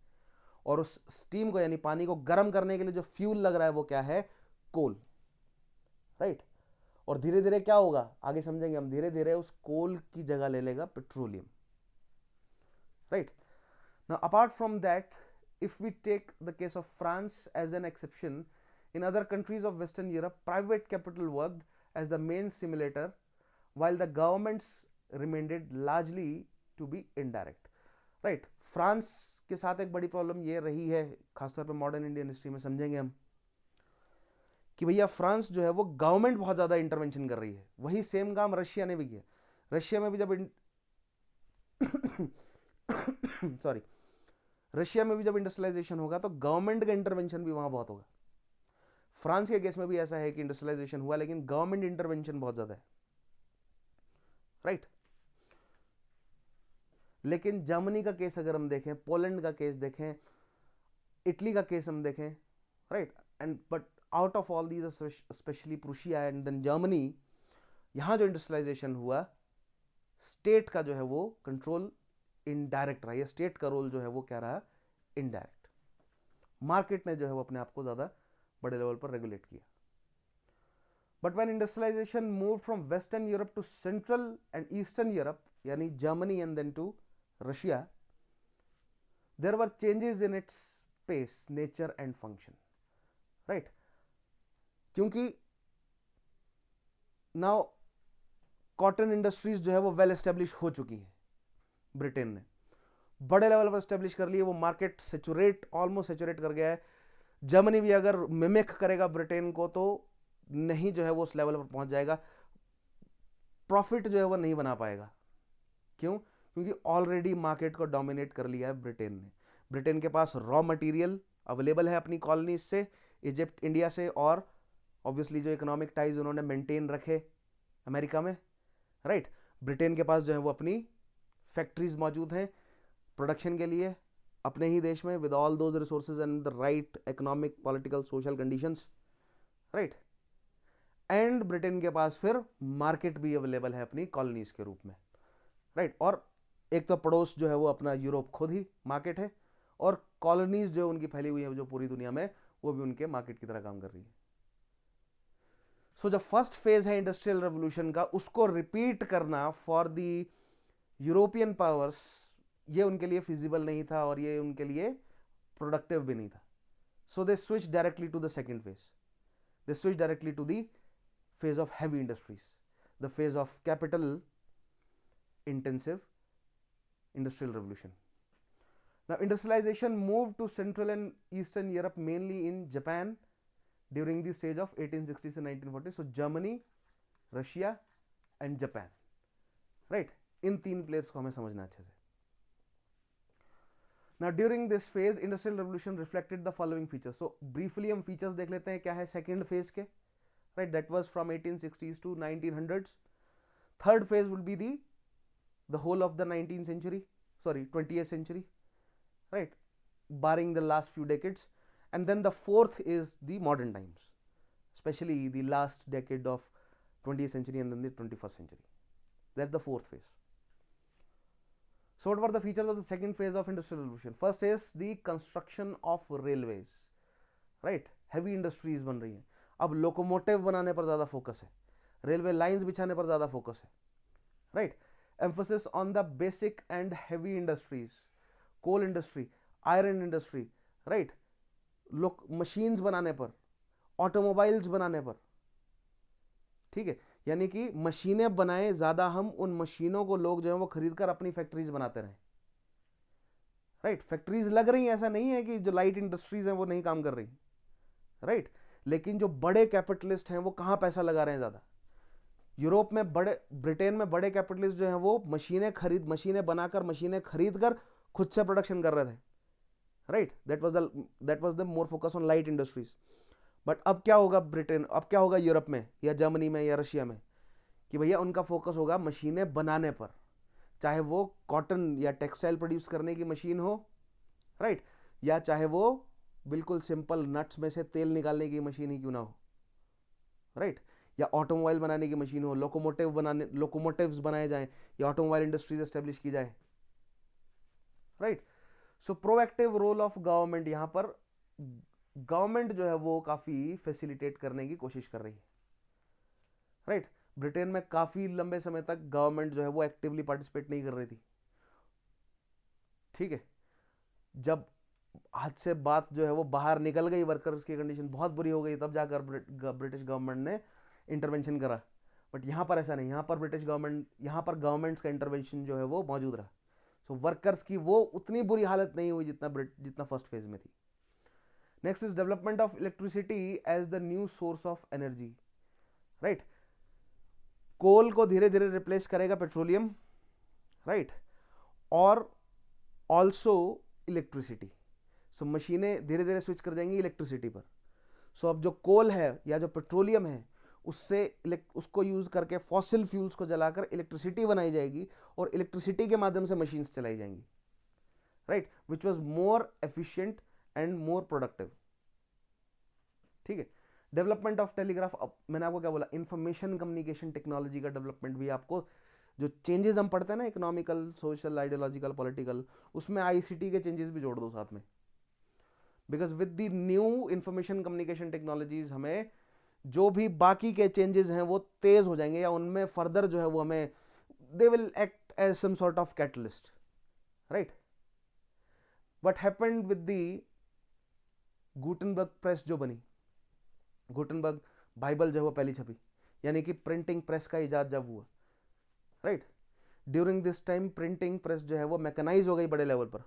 और उस स्टीम को यानी पानी को गर्म करने के लिए जो फ्यूल लग रहा है वो क्या है? कोल, राइट। और धीरे धीरे क्या होगा आगे समझेंगे हम, धीरे धीरे उस कोल की जगह ले लेगा petroleum, right. Now apart from that, if we take the case of France as an exception, in other countries of Western Europe, private capital worked as the main stimulator, while the governments remained largely to be indirect, right। France के साथ एक बड़ी problem ये रही है, खासतौर पे modern Indian history में समझेंगे हम, कि भैया फ्रांस जो है वो गवर्नमेंट बहुत ज़्यादा इंटरवेंशन कर रही है। वही सेम काम रशिया ने भी किया। रशिया में भी जब सॉरी रशिया में भी जब इंडस्ट्रियलाइजेशन होगा तो गवर्नमेंट का इंटरवेंशन भी वहां बहुत होगा। फ्रांस के केस में भी ऐसा है कि इंडस्ट्रियलाइजेशन हुआ लेकिन गवर्नमेंट इंटरवेंशन बहुत ज्यादा है, राइट। लेकिन जर्मनी का केस अगर हम देखें, पोलैंड का केस देखें, इटली का केस हम देखें, right, and but out of all these specially Prussia and then Germany, यहां जो इंडस्ट्रियलाइजेशन हुआ स्टेट का जो है वो कंट्रोल इनडायरेक्ट रहा, या स्टेट का रोल जो है वो क्या रहा, इनडायरेक्ट। मार्केट ने जो है वो अपने आप को ज्यादा बड़े लेवल पर रेगुलेट किया। But when industrialisation move from western Europe to central and eastern Europe, यानी Germany and then to Russia, there were changes in its pace, nature and function, right. क्योंकि नाउ कॉटन इंडस्ट्रीज जो है वो well establish हो चुकी है, Britain ने बड़े लेवल पर एस्टेब्लिश कर लिए, वो मार्केट सेचुरेट, ऑलमोस्ट सेचुरेट कर गया है। जर्मनी भी अगर मिमिक करेगा ब्रिटेन को तो नहीं जो है वो उस लेवल पर पहुंच जाएगा, प्रॉफिट जो है वो नहीं बना पाएगा। क्यों? क्योंकि ऑलरेडी मार्केट को डोमिनेट कर लिया है ब्रिटेन ने। ब्रिटेन के पास रॉ मटेरियल अवेलेबल है अपनी कॉलोनीज से, इजिप्ट, इंडिया से, और ऑब्वियसली जो इकोनॉमिक टाइज उन्होंने मेंटेन रखे अमेरिका में, राइट। ब्रिटेन के पास जो है वो अपनी फैक्ट्रीज मौजूद हैं प्रोडक्शन के लिए अपने ही देश में, with all those resources and the right economic, political, social conditions, right. And Britain के पास फिर मार्केट भी अवेलेबल है अपनी कॉलोनीज के रूप में, राइट। और एक तो पड़ोस जो है वो अपना यूरोप खुद ही मार्केट है, और कॉलोनीज जो उनकी फैली हुई है जो पूरी दुनिया में, वो भी उनके मार्केट की तरह काम कर रही है। सो जो फर्स्ट फेज है इंडस्ट्रियल रेवोल्यूशन का, उसको रिपीट करना फॉर द यूरोपियन पावर्स, ये उनके लिए फिजिबल नहीं था और ये उनके लिए प्रोडक्टिव भी नहीं था। So they switch directly to the second phase, they switch directly to the phase of heavy industries, the phase of capital intensive industrial revolution. Now industrialization moved to Central and Eastern Europe, mainly in Japan during the stage of 1860s and 1940s. So Germany, Russia and Japan, right? इन तीन players को हमें समझना अच्छे से। Now during this phase industrial revolution reflected the following features. So briefly हम features देख लेते हैं क्या है second phase के, right? That was from 1860s to 1900s. Third phase will be the whole of the 19th century, sorry 20th century, right, barring the last few decades. And then the fourth is the modern times, especially the last decade of 20th century and then the 21st century. That's the fourth phase. So what were the features of the second phase of industrial revolution? First is the construction of railways, right? heavy industries बन रही हैं, अब locomotive बनाने पर ज़्यादा focus है, railway lines बिछाने पर ज़्यादा फोकस है, right? Emphasis on the basic and heavy industries, coal industry, iron industry, right? लोग मशीन्स बनाने पर, ऑटोमोबाइल्स बनाने पर, ठीक है, यानी कि मशीनें बनाए ज्यादा, हम उन मशीनों को लोग जो है वो खरीद कर अपनी फैक्ट्रीज बनाते रहे, राइट। फैक्ट्रीज लग रही हैं, ऐसा नहीं है कि जो लाइट इंडस्ट्रीज हैं वो नहीं काम कर रही, राइट। लेकिन जो बड़े कैपिटलिस्ट हैं वो कहां पैसा लगा रहे हैं ज्यादा? यूरोप में बड़े, ब्रिटेन में बड़े कैपिटलिस्ट जो हैं वो मशीनें बनाकर, मशीनें खरीद कर खुद से प्रोडक्शन कर रहे थे, right. That was the more focus on light industries. But अब क्या होगा ब्रिटेन, अब क्या होगा यूरोप में या जर्मनी में या रशिया में, कि भैया उनका फोकस होगा मशीनें बनाने पर, चाहे वो कॉटन या टेक्सटाइल प्रोड्यूस करने की मशीन हो, राइट, या चाहे वो बिल्कुल सिंपल नट्स में से तेल निकालने की मशीन ही क्यों ना हो, राइट, या ऑटोमोबाइल बनाने की मशीन हो, लोकोमोटिव्स बनाए जाएं, या ऑटोमोबाइल इंडस्ट्रीज एस्टेब्लिश की जाए, right. So proactive role of government यहां पर गवर्नमेंट जो है वो काफ़ी फैसिलिटेट करने की कोशिश कर रही है, राइट। ब्रिटेन में काफ़ी लंबे समय तक गवर्नमेंट जो है वो एक्टिवली पार्टिसिपेट नहीं कर रही थी, ठीक है। जब हाथ से बात जो है वो बाहर निकल गई, वर्कर्स की कंडीशन बहुत बुरी हो गई, तब जाकर ब्रिटिश गवर्नमेंट ने इंटरवेंशन करा। बट यहाँ पर ऐसा नहीं, यहाँ पर ब्रिटिश गवर्नमेंट, यहाँ पर गवर्नमेंट्स का इंटरवेंशन जो है वो मौजूद रहा। सो वर्कर्स की वो उतनी बुरी हालत नहीं हुई जितना फर्स्ट फेज में थी। Next is development of electricity as the new source of energy, right. Coal को धीरे धीरे रिप्लेस करेगा पेट्रोलियम, राइट, और ऑल्सो इलेक्ट्रिसिटी। सो मशीनें धीरे धीरे स्विच कर जाएंगी इलेक्ट्रिसिटी पर। सो अब जो कोल है या जो पेट्रोलियम है, उसको यूज करके फॉसिल फ्यूल्स को जलाकर इलेक्ट्रिसिटी बनाई जाएगी और इलेक्ट्रिसिटी के माध्यम से मशीन्स चलाई जाएंगी, right, which was more efficient and more productive, ठीक है। डेवलपमेंट ऑफ टेलीग्राफ, मैंने आपको क्या बोला, इंफॉर्मेशन कम्युनिकेशन टेक्नोलॉजी का डेवलपमेंट भी आपको, जो चेंजेस हम पढ़ते हैं ना, इकोनॉमिकल, सोशल, आइडियोलॉजिकल, पॉलिटिकल, उसमें आईसीटी के चेंजेस भी जोड़ दो साथ में। Because with the new information communication technologies हमें जो भी बाकी के चेंजेस हैं वो तेज हो जाएंगे, या उनमें फर्दर जो है वो हमें, they will act as some sort of catalyst, right. What happened with the Gutenberg press जो बनी, गुटेनबर्ग बाइबल जो है वो पहली छपी, यानी कि प्रिंटिंग प्रेस का इजाद जब हुआ, right. During this time printing press जो है वो मैकेनाइज हो गई बड़े लेवल पर।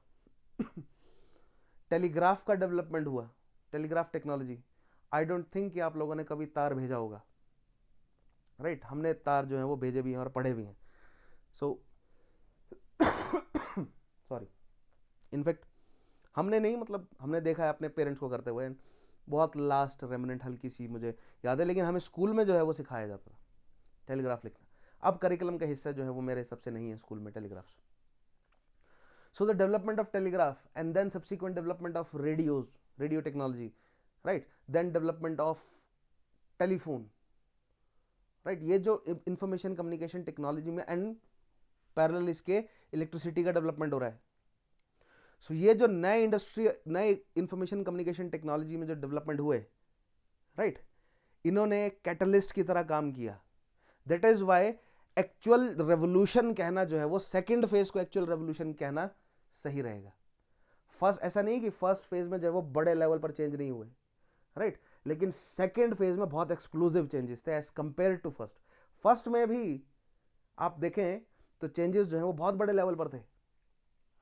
टेलीग्राफ का डेवलपमेंट हुआ, telegraph technology. I don't think कि आप लोगों ने कभी तार भेजा होगा, राइट। हमने तार जो है वो भेजे भी हैं और पढ़े भी हैं। सो सॉरी, इनफैक्ट हमने नहीं, मतलब हमने देखा है अपने पेरेंट्स को करते हुए, बहुत लास्ट रेमिनेंट हल्की सी मुझे याद है, लेकिन हमें स्कूल में जो है वो सिखाया जाता था टेलीग्राफ लिखना। अब करिकुलम का हिस्सा जो है वो मेरे हिसाब से नहीं है स्कूल में telegraphs. So the development of telegraph and then subsequent development of radios, radio technology, right, then development of telephone, right, ये जो इंफॉर्मेशन कम्युनिकेशन टेक्नोलॉजी में एंड पैरेलल इसके इलेक्ट्रिसिटी का डेवलपमेंट हो रहा है। सो ये जो नए इंडस्ट्री, नए इंफॉर्मेशन कम्युनिकेशन टेक्नोलॉजी में जो डेवलपमेंट हुए, राइट, इन्होंने कैटलिस्ट की तरह काम किया। That is why actual revolution कहना जो है वो, सेकेंड फेज को एक्चुअल रेवोल्यूशन कहना सही रहेगा। फर्स्ट, ऐसा नहीं कि फर्स्ट फेज में जो है वो बड़े लेवल पर चेंज नहीं हुए, राइट, लेकिन सेकेंड फेज में बहुत एक्सप्लोसिव चेंजेस थे as compare to first. First में भी आप देखें तो चेंजेस जो है वो बहुत बड़े लेवल पर थे,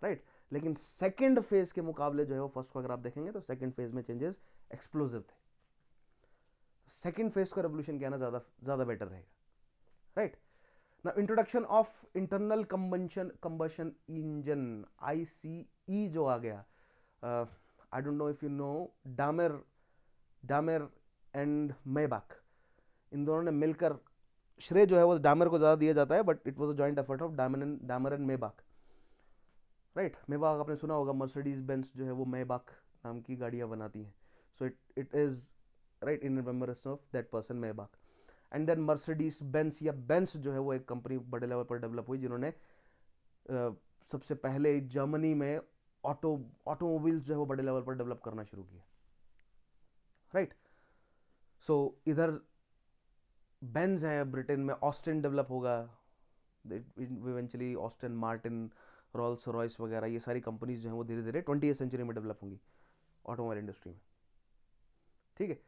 राइट, लेकिन सेकेंड फेज के मुकाबले जो है वो फर्स्ट को अगर आप देखेंगे तो सेकेंड फेज में चेंजेस एक्सप्लोसिव थे। सेकेंड फेज को रेवोल्यूशन कहना ज्यादा बेटर रहेगा, right. Now introduction of internal combustion engine, ICE जो आ गया, I don't know if you know, Daimler and Maybach, इन दोनों ने मिलकर, श्रेय जो है वो डामर को ज़्यादा दिया जाता है, but it was a joint effort of डामर एंड मेबाक, राइट। मेबाक आपने सुना होगा, मर्सिडीज बेंज जो है वो मेबाक नाम की गाड़ियाँ बनाती हैं। So it is right in remembrance of that person Maybach. And then Mercedes Benz या बेंज जो है वो एक कंपनी बड़े लेवल पर डेवलप हुई, जिन्होंने सबसे पहले जर्मनी में ऑटोमोबाइल्स जो है वो बड़े लेवल पर डेवलप करना शुरू किया, राइट। सो इधर बेंज है, ब्रिटेन में ऑस्टिन डेवलप होगा, eventually Austin Martin, Rolls Royce वगैरह, ये सारी कंपनीज जो हैं वो धीरे धीरे 20वीं सेंचुरी में डेवलप होंगी ऑटोमोबाइल इंडस्ट्री में, ठीक है।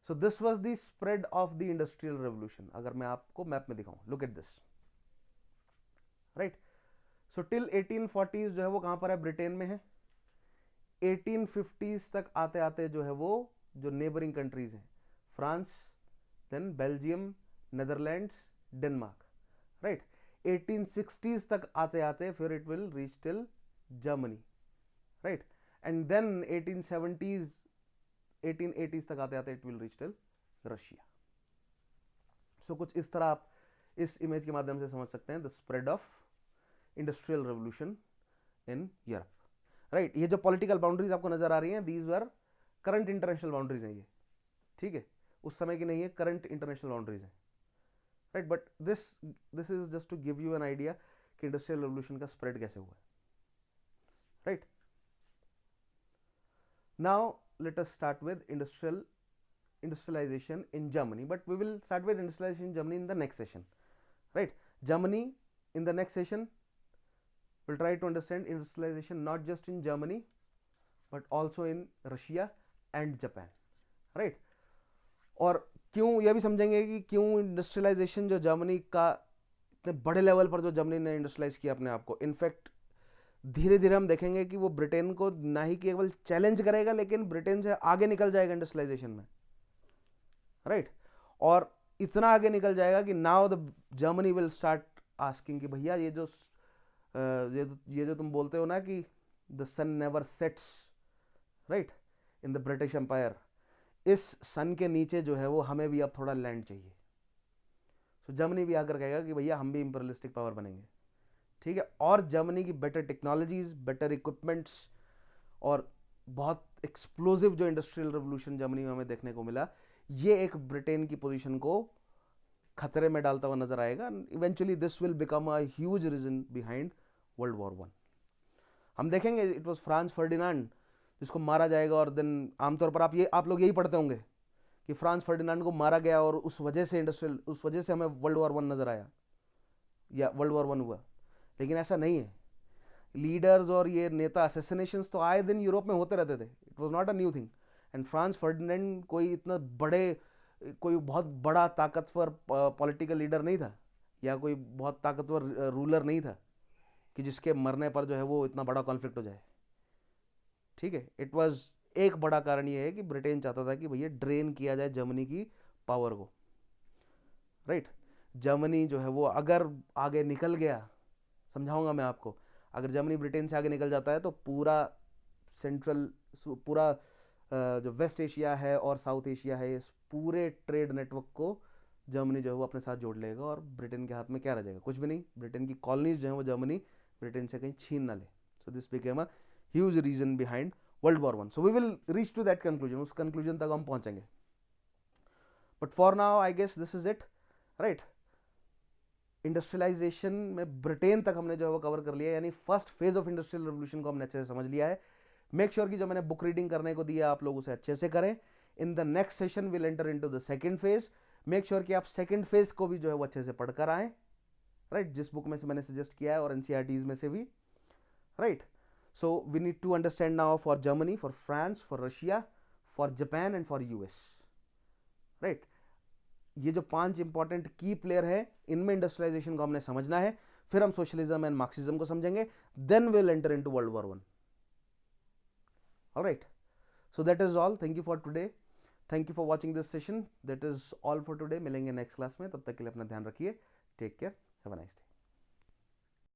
So this was the spread of the industrial revolution. अगर मैं आपको मैप में दिखाऊं, look at this, right. So till 1840s जो है वो कहां पर है, ब्रिटेन में है। 1850s तक आते आते जो है वो जो नेबरिंग कंट्रीज हैं, France, then Belgium, Netherlands, Denmark, right. 1860s तक आते आते फिर it will reach till Germany, right, and then 1880s तक आते आते it will reach till Russia. So कुछ इस तरह आप इस इमेज के माध्यम से समझ सकते हैं the spread of industrial revolution in Europe, right. ये जो पॉलिटिकल बाउंड्रीज आपको नजर आ रही हैं, these were current international boundaries हैं ये, ठीक है, उस समय की नहीं है, करंट इंटरनेशनल बाउंड्रीज हैं, right. But this is just to give you an idea कि इंडस्ट्रियल रेवोल्यूशन का स्प्रेड कैसे हुआ है, right. Now let us start with industrialization in Germany, but we will start with industrialization in Germany in the next session, right? Germany, in the next session we'll try to understand industrialization not just in Germany but also in Russia and Japan, right? और क्यों यह भी समझेंगे कि क्यों industrialisation जो Germany का इतने बड़े लेवल पर जो जर्मनी ने इंडस्ट्रियलाइज किया अपने आप को, इनफैक्ट धीरे धीरे हम देखेंगे कि वो ब्रिटेन को ना ही केवल चैलेंज करेगा लेकिन ब्रिटेन से आगे निकल जाएगा इंडस्ट्रियलाइजेशन में, राइट? और इतना आगे निकल जाएगा कि now the Germany will start asking कि भैया ये जो तुम बोलते हो ना कि the sun never sets, right, in the British empire, इस सन के नीचे जो है वो हमें भी अब थोड़ा लैंड चाहिए। तो जर्मनी भी आकर कहेगा कि भैया हम भी इंपीरियलिस्टिक पावर बनेंगे, ठीक है? और जर्मनी की बेटर टेक्नोलॉजीज, बेटर इक्विपमेंट्स और बहुत एक्सप्लोजिव जो इंडस्ट्रियल रेवोल्यूशन जर्मनी में हमें देखने को मिला, ये एक ब्रिटेन की पोजीशन को खतरे में डालता हुआ नजर आएगा। Eventually this will become a huge reason behind world war 1। हम देखेंगे इट वाज फ्रांस फर्डिनांड जिसको मारा जाएगा, और देन आमतौर पर आप लोग यही पढ़ते होंगे कि फ्रांस फर्डिनांड को मारा गया और उस वजह से हमें वर्ल्ड वॉर 1 नजर आया या वर्ल्ड वॉर 1 हुआ। लेकिन ऐसा नहीं है। लीडर्स और ये नेता असैसिनेशंस तो आए दिन यूरोप में होते रहते थे, it was not a new thing. And France Ferdinand कोई बहुत बड़ा ताकतवर पॉलिटिकल लीडर नहीं था या कोई बहुत ताकतवर रूलर नहीं था कि जिसके मरने पर जो है वो इतना बड़ा कॉन्फ्लिक्ट हो जाए, ठीक है? इट वाज एक बड़ा कारण ये है कि ब्रिटेन चाहता था कि भैया ड्रेन किया जाए जर्मनी की पावर को, राइट? जर्मनी जो है वो अगर आगे निकल गया, समझाऊंगा मैं आपको, अगर जर्मनी ब्रिटेन से आगे निकल जाता है तो पूरा जो वेस्ट एशिया है और साउथ एशिया है, इस पूरे ट्रेड नेटवर्क को जर्मनी जो है वो अपने साथ जोड़ लेगा और ब्रिटेन के हाथ में क्या रह जाएगा? कुछ भी नहीं। ब्रिटेन की कॉलोनीज जो है वो जर्मनी ब्रिटेन से कहीं छीन ना ले। So this became a huge reason behind world war 1। So we will reach to that conclusion, उस कंक्लूजन तक हम पहुंचेंगे। But for now I guess this is it, right? Industrialisation में ब्रिटेन तक हमने जो है वो कवर कर लिया, यानी first phase of industrial revolution को हमने अच्छे से समझ लिया है। मेक श्योर कि जो मैंने बुक रीडिंग करने को दिया आप लोग उसे अच्छे से करें। इन the next session will enter into the second phase. Make sure कि आप सेकंड फेज को भी जो है वो अच्छे से पढ़कर आए, राइट? जिस बुक में से मैंने सजेस्ट किया है और एनसीईआरटीज में से भी, right? So we need to understand now for Germany, for France, for Russia, for Japan and for US, right? ये जो 5 इंपॉर्टेंट की प्लेयर है, इनमें इंडस्ट्रियलाइजेशन को हमने समझना है। फिर हम सोशलिज्म एंड मार्क्सिज्म को समझेंगे, then will enter into world war 1। Alright, so that is all. Thank you for today. Thank you for watching this session. That is all for today. मिलेंगे नेक्स्ट क्लास में, तब तक के लिए अपना ध्यान रखिए। Take care, have a nice day.